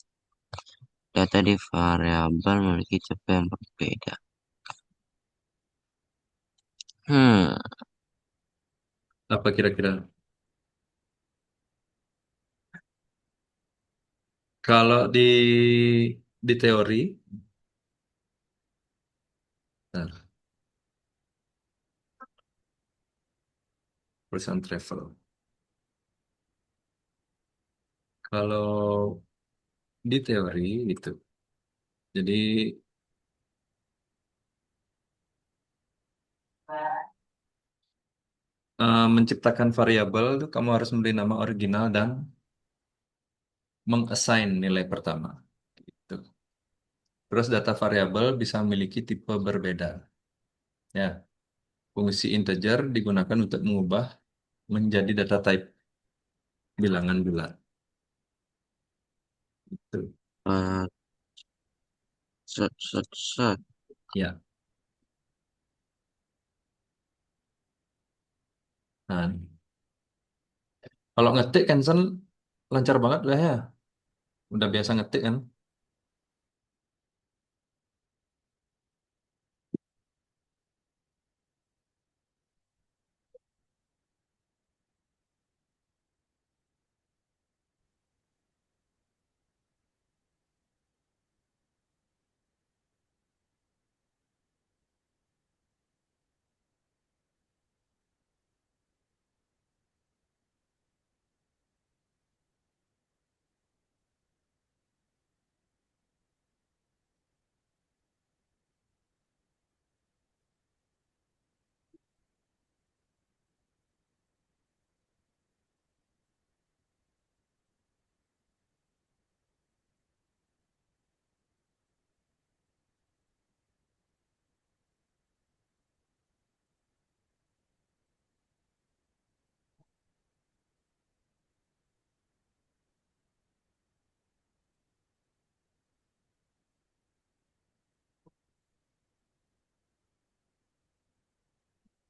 data di variabel memiliki tipe yang berbeda. Hmm, Apa kira-kira? Kalau di teori, nah, perusahaan travel. Kalau di teori itu, jadi menciptakan variabel itu kamu harus memberi nama original dan mengassign nilai pertama. Gitu. Terus data variabel bisa memiliki tipe berbeda. Ya, fungsi integer digunakan untuk mengubah menjadi data type bilangan bulat. Itu. uh, set, set, set. Ya. Nah, kalau ngetik kan Sen, lancar banget lah ya. Udah biasa ngetik kan?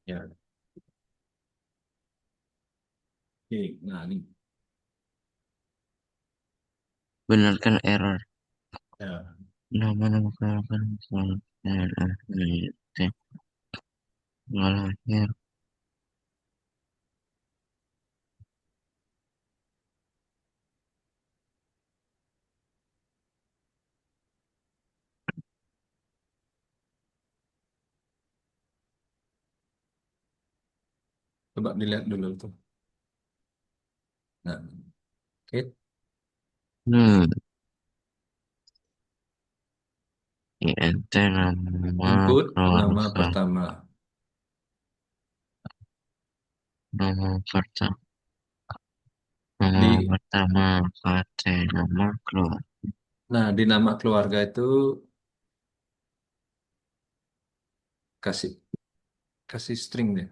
Ya. Oke, nah ini. Benarkan error. Ya. Nama-nama kenakan lahir. Coba dilihat dulu tuh. Nah, oke. Hmm, INT nama Input nama keluarga. pertama. Nama pertama. Nama Di pertama. KT. Nama keluarga. Nah, di nama keluarga itu kasih kasih string deh.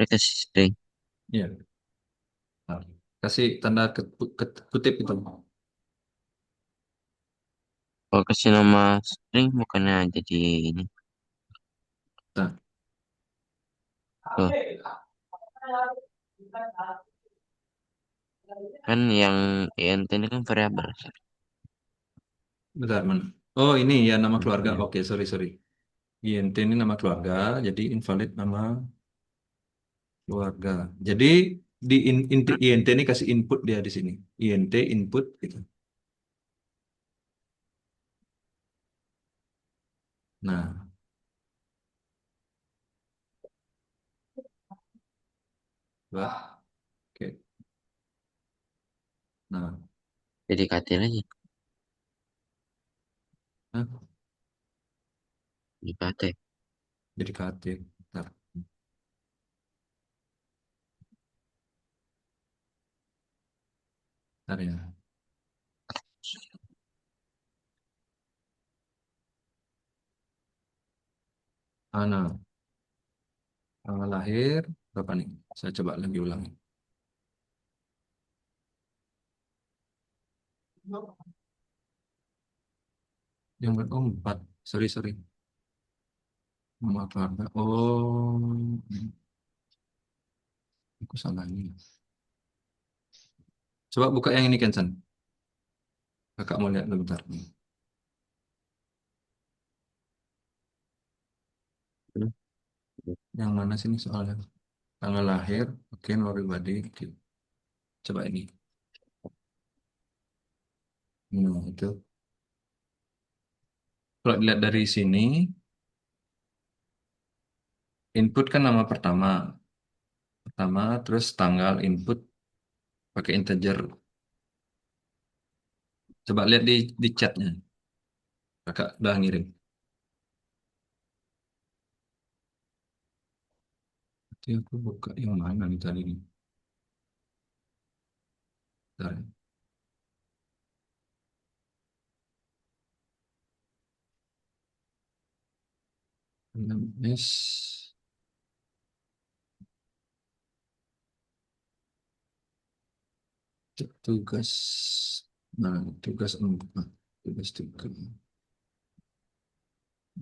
Mereka string. Iya. Nah, kasih tanda kutip itu. Kalau kasih nama string bukannya jadi ini. Nah, Tuh, kan yang INT ini kan variabel. bentar, man. Oh, ini ya nama keluarga. Iya. Oke, sorry, sorry. INT ini nama keluarga, jadi invalid nama keluarga. Jadi INT ini kasih input dia di sini. INT input gitu. Nah, lah. Oke. Nah, Jadi KT lagi. nah, Di KT. jadi KT. Bentar, bentar ya. Ah, nah. Tanggal lahir berapa nih? Saya coba lagi ulang. Yang oh, 4. Sorry, sorry. Nama keluarga. Oh, aku salah ini. Coba buka yang ini, Kensan. Kakak mau lihat dulu bentar. Hmm. Yang mana sih ini soalnya? Tanggal lahir, oke, nomor pribadi. Oke. Coba ini. Nah, itu. Kalau dilihat dari sini, input kan nama pertama. Pertama, terus tanggal input pakai integer. Coba lihat di chatnya. Kakak udah ngirim. Nanti aku buka yang mana nih tadi nih. Bentar ya. 6S. Tugas. Nah, tugas 4. Tugas 3.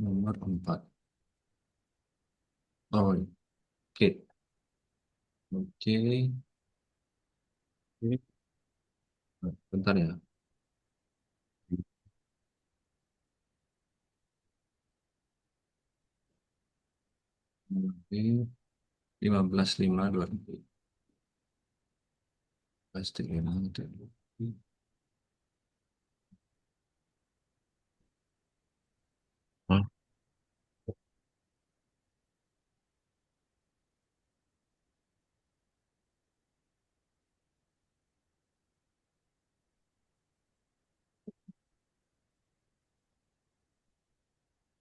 Nomor 4. Oh, oke. Oke. Bentar ya. Oke. 15/5/2000. Pasti memang itu. Hmm.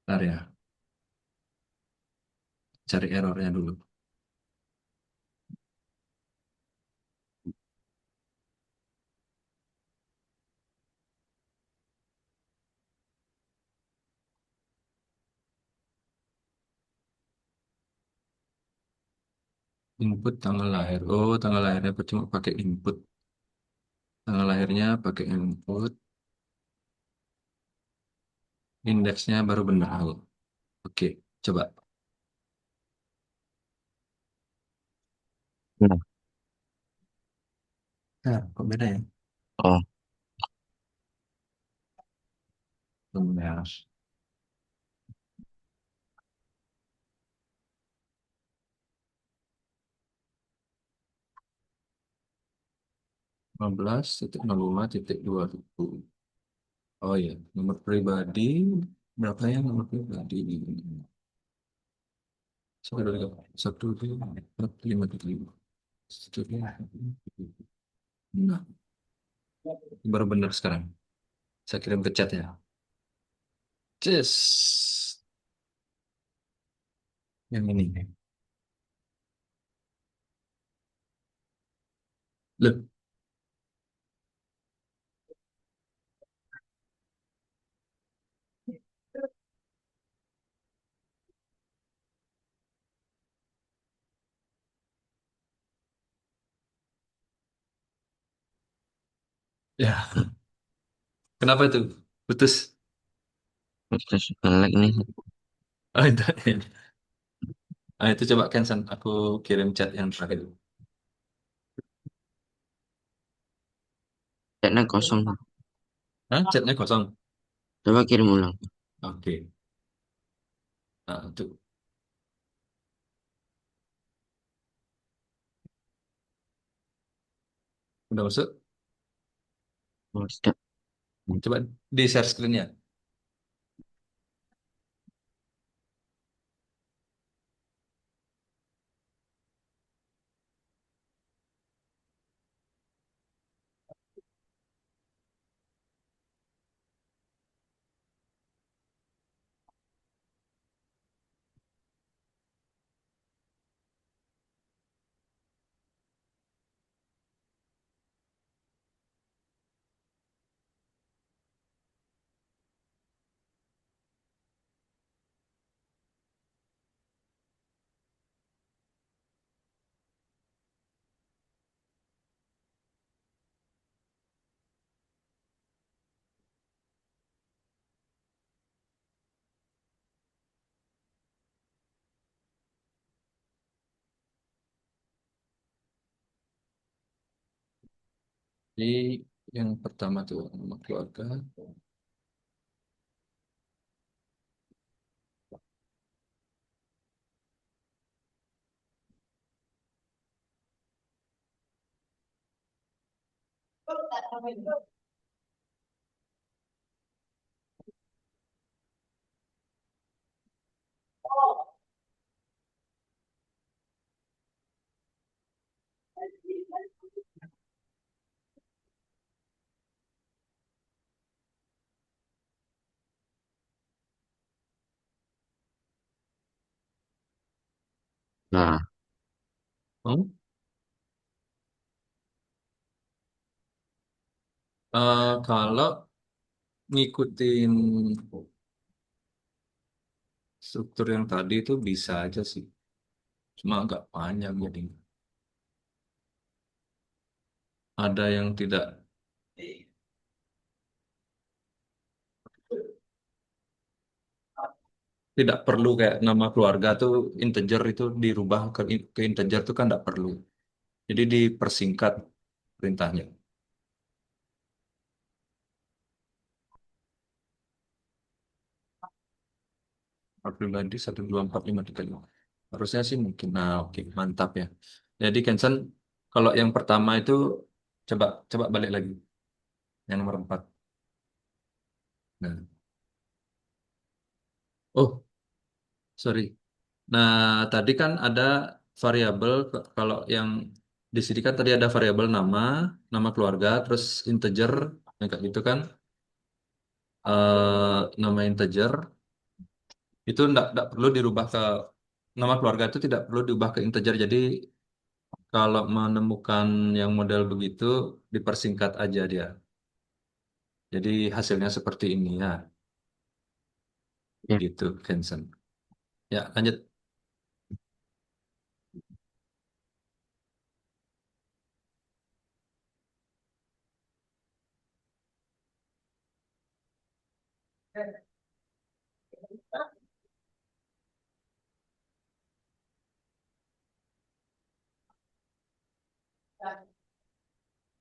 Bentar ya. Cari errornya dulu. Input tanggal lahir. Oh, tanggal lahirnya aku cuma pakai input. Tanggal lahirnya pakai input. Indeksnya baru benar. Oke, coba. Nah, Nah, kok beda ya? oh, Benar. 15.05.20. Oh ya, nomor pribadi berapa ya nomor pribadi ini? Satu dua tiga, satu dua empat lima tujuh lima. Satu dua. Nah, baru benar sekarang. Saya kirim ke chat ya. Yes, yang ini. Loh, ya. Kenapa itu? Putus. terus nge-lag nih. Oh, itu. Ah, itu coba cancel. Aku kirim chat yang terakhir. Chatnya kosong. Hah? Chatnya kosong. Coba kirim ulang. Oke. Nah, itu. Udah masuk? Oh, tidak. Coba di share screen-nya. Jadi yang pertama tuh nama keluarga. Nah, Oh, kalau ngikutin struktur yang tadi itu bisa aja sih. Cuma agak panjang jadi. Ada yang tidak perlu kayak nama keluarga tuh integer itu dirubah ke integer tuh kan tidak perlu. Jadi dipersingkat perintahnya. Nomor pribadi 124535. Harusnya sih mungkin. Nah, oke, mantap ya. Jadi Kenson, kalau yang pertama itu coba coba balik lagi. Yang nomor 4. Nah. Oh, sorry. Nah, tadi kan ada variabel kalau yang di sini kan tadi ada variabel nama, nama keluarga, terus integer, yang kayak gitu kan. Nama integer itu enggak perlu dirubah ke nama keluarga itu tidak perlu diubah ke integer. Jadi kalau menemukan yang model begitu dipersingkat aja dia. Jadi hasilnya seperti ini ya, ya. gitu, Kenson. Ya, lanjut.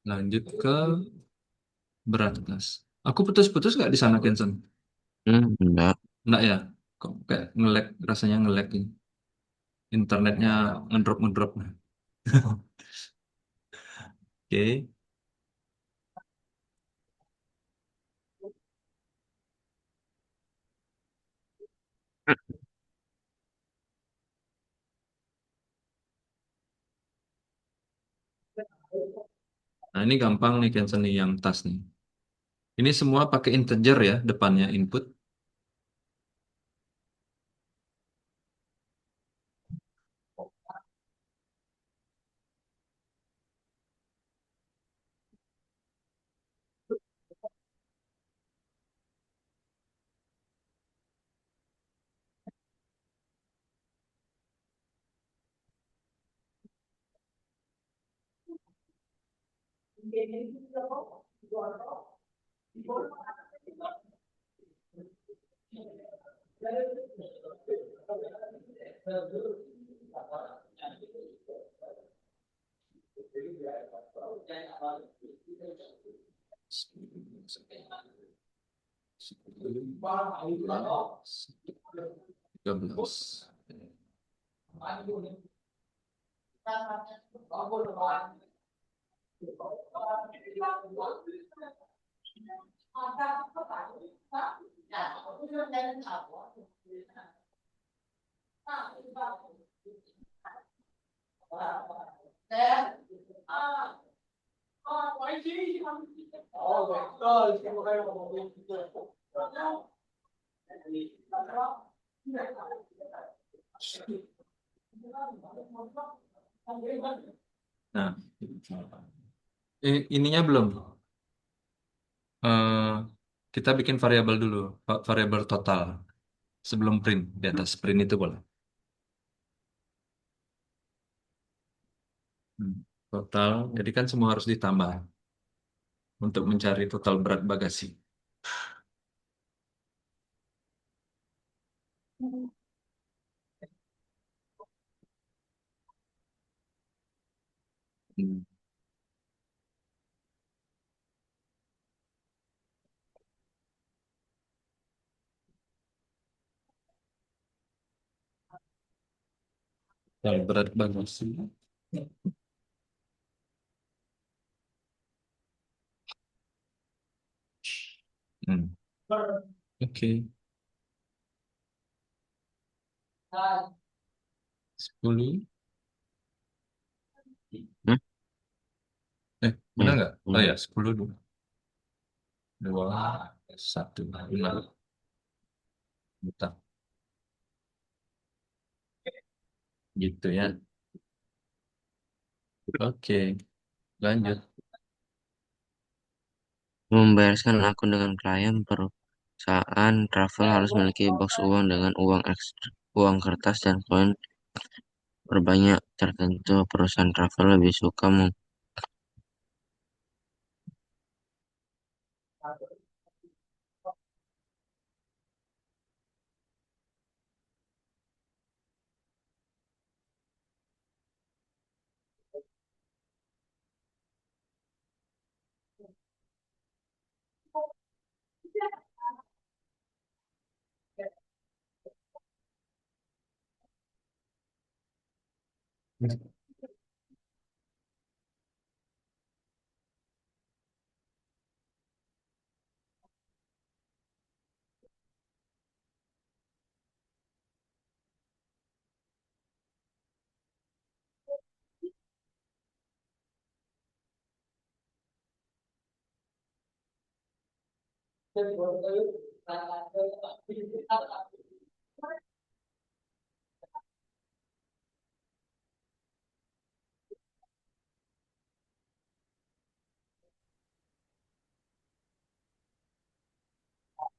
Lanjut ke berantas. Aku putus-putus nggak di sana, Kenson? Enggak. Enggak ya? Kok kayak nge-lag, rasanya nge-lag ini. Internetnya ngedrop-ngedrop. Oke. Nah, ini gampang nih, Kenson nih, yang tas nih. Ini semua pakai integer ya, depannya input. Tiga belas. Nah, ininya belum. Eh, kita bikin variabel dulu, variabel total sebelum print di atas print itu boleh. Hmm. Total, jadi kan semua harus ditambah untuk mencari total berat bagasi. Hmm. Yang berat bagasi. Hmm. Oke. 10. Hmm? Benar Ya, nggak? Oh ya, 10 dulu. 2, 1. Benar. Bentar. Gitu ya. Oke, lanjut. membereskan akun dengan klien perusahaan travel harus memiliki box uang dengan uang ekstra, uang kertas dan koin berbanyak tertentu. Perusahaan travel lebih suka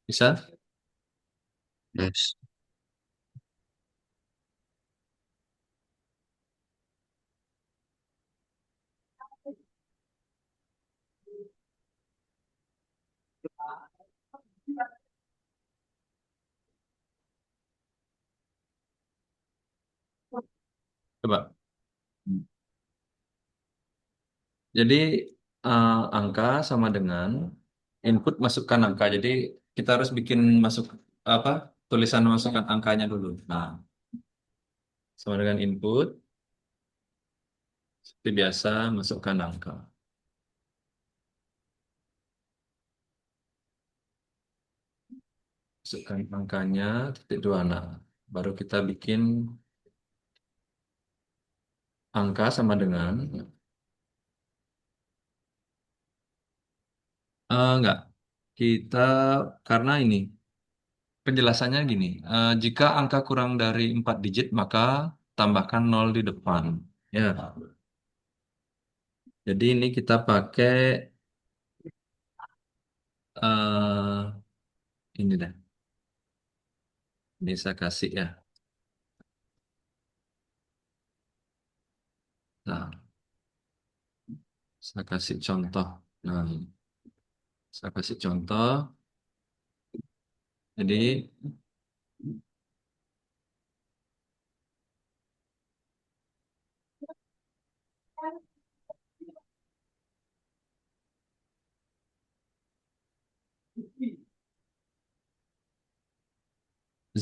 Bisa? yes. Coba. Jadi angka sama dengan input masukkan angka. Jadi kita harus bikin masuk apa? Tulisan masukkan angkanya dulu. Nah, sama dengan input seperti biasa masukkan angka. Masukkan angkanya titik dua. Nah, baru kita bikin angka sama dengan enggak. Kita karena ini penjelasannya gini. Jika angka kurang dari 4 digit maka tambahkan nol di depan. Ya. Jadi ini kita pakai eh ini dah. Ini saya kasih ya. Nah, saya kasih contoh. Nah, saya kasih contoh. Jadi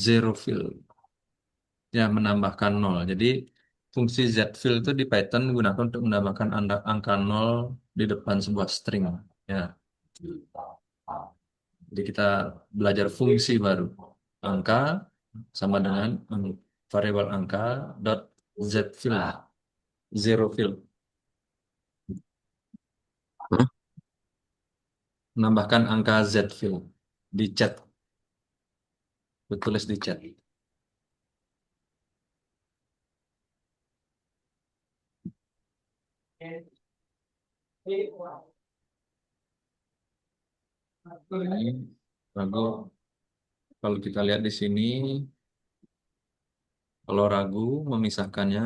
zero fill ya menambahkan nol. Jadi fungsi z fill itu di Python digunakan untuk menambahkan angka nol di depan sebuah string. Ya, jadi kita belajar fungsi baru. Angka sama dengan variabel angka dot z fill, zero fill, Hah? menambahkan angka z fill di chat, ditulis di chat. Ini ragu. Kalau kita lihat di sini, kalau ragu memisahkannya,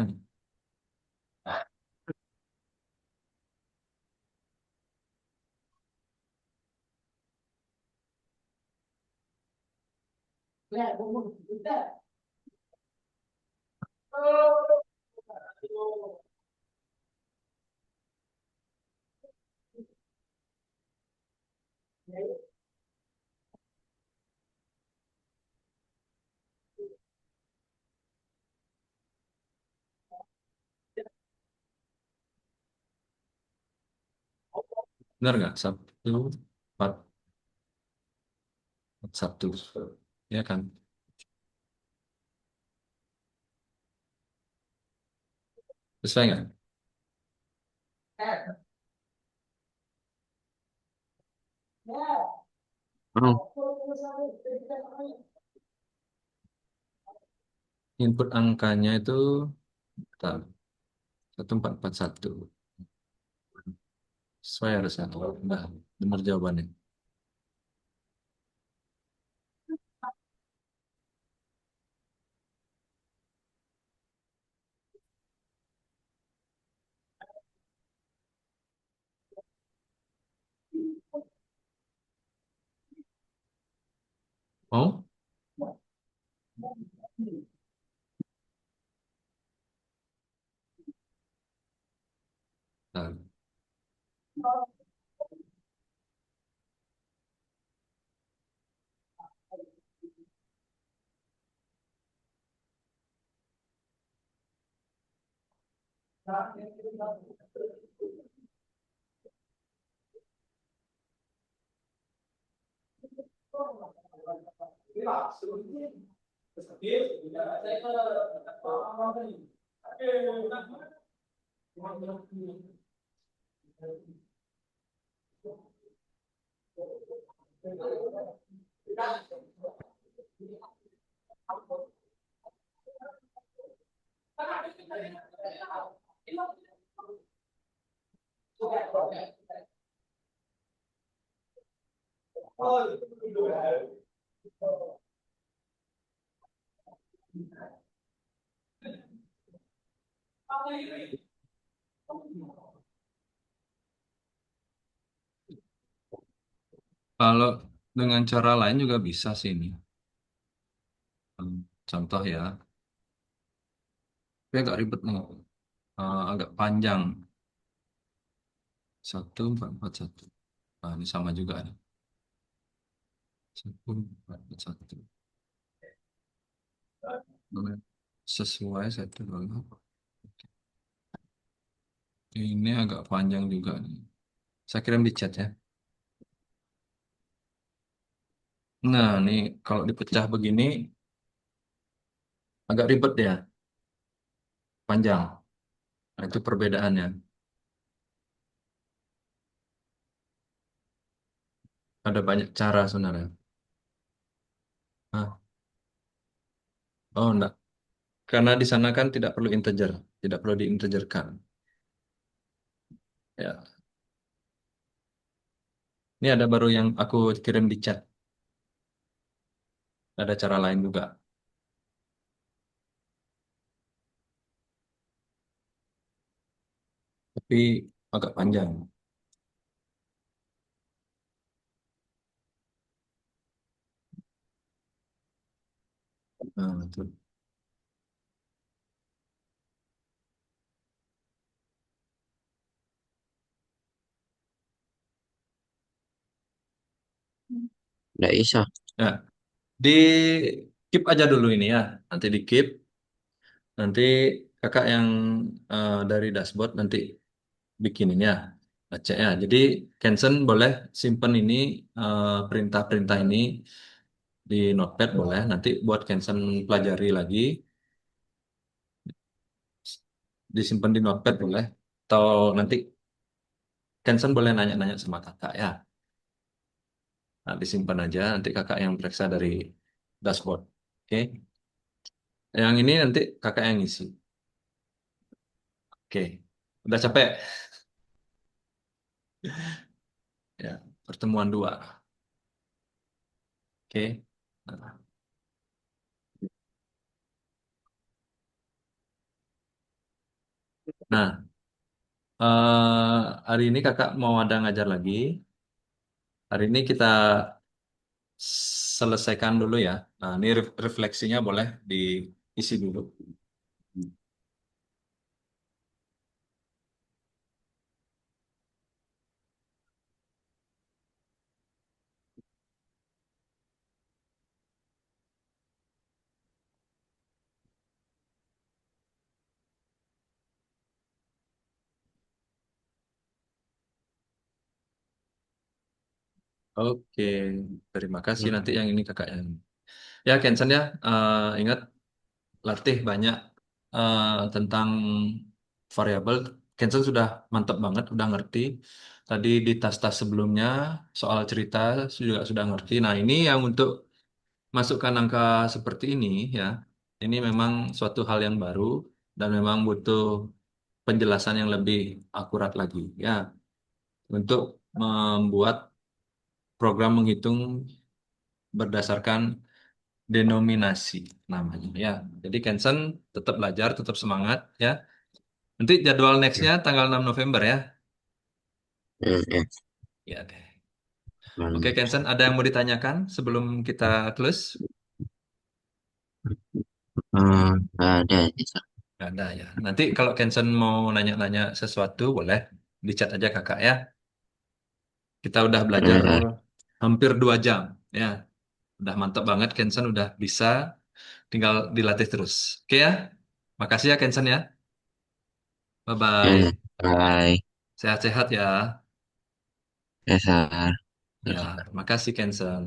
Benar nggak? Sabtu, empat, Sabtu. Ya kan? Sesuai nggak? Oh, Input angkanya itu bentar, 1441. Sesuai harusnya. Nah, benar jawabannya. Oh? Nah, kalau dengan cara lain juga bisa sih ini. Contoh ya, tapi agak ribet nih. Agak panjang. 1441. Nah, ini sama juga nih. 1441. Sesuai satu dua. Ini agak panjang juga nih. Saya kirim di chat ya. Nah, nih kalau dipecah begini agak ribet ya, panjang. Nah, itu perbedaannya. Ada banyak cara sebenarnya. Nah, oh enggak. Karena di sana kan tidak perlu integer, tidak perlu diintegerkan. Ya, ini ada baru yang aku kirim di chat. Ada cara lain juga, tapi agak panjang. Nah, itu. nggak bisa. Nah, di keep aja dulu ini ya. Nanti di keep. Nanti kakak yang dari dashboard nanti bikinin ya. Baca ya. Jadi Canson boleh simpen ini perintah-perintah ini di Notepad boleh. Nanti buat Canson pelajari lagi, disimpan di Notepad boleh. Atau nanti Canson boleh nanya-nanya sama kakak ya. Nah, disimpan aja. Nanti kakak yang periksa dari dashboard. Oke. Yang ini nanti kakak yang isi. Oke. Udah capek ya. Pertemuan dua. Oke. Nah, hari ini kakak mau ada ngajar lagi. Hari ini kita selesaikan dulu ya. Nah, ini refleksinya boleh diisi dulu. Oke, terima kasih Hmm, nanti yang ini kakaknya. Ya, Kensen ya, ingat latih banyak tentang variabel. Kensen sudah mantap banget, udah ngerti. Tadi di tas-tas sebelumnya soal cerita juga sudah ngerti. Nah, ini yang untuk masukkan angka seperti ini ya, ini memang suatu hal yang baru dan memang butuh penjelasan yang lebih akurat lagi ya untuk membuat program menghitung berdasarkan denominasi namanya ya. Jadi Kensen tetap belajar, tetap semangat ya. Nanti jadwal nextnya tanggal 6 November ya. ya. Ya deh. Oke Hmm. Kensen, ada yang mau ditanyakan sebelum kita close? Nggak ada sih, Kak. Nggak ada ya. Nanti kalau Kensen mau nanya-nanya sesuatu boleh di chat aja kakak ya. Kita udah belajar Ya, hampir 2 jam ya. Udah mantap banget Kensen udah bisa. Tinggal dilatih terus. Oke ya. Makasih ya Kensen ya. ya, Bye-bye. bye. Sehat-sehat ya. Ya, Sar. Ya, makasih Kensen.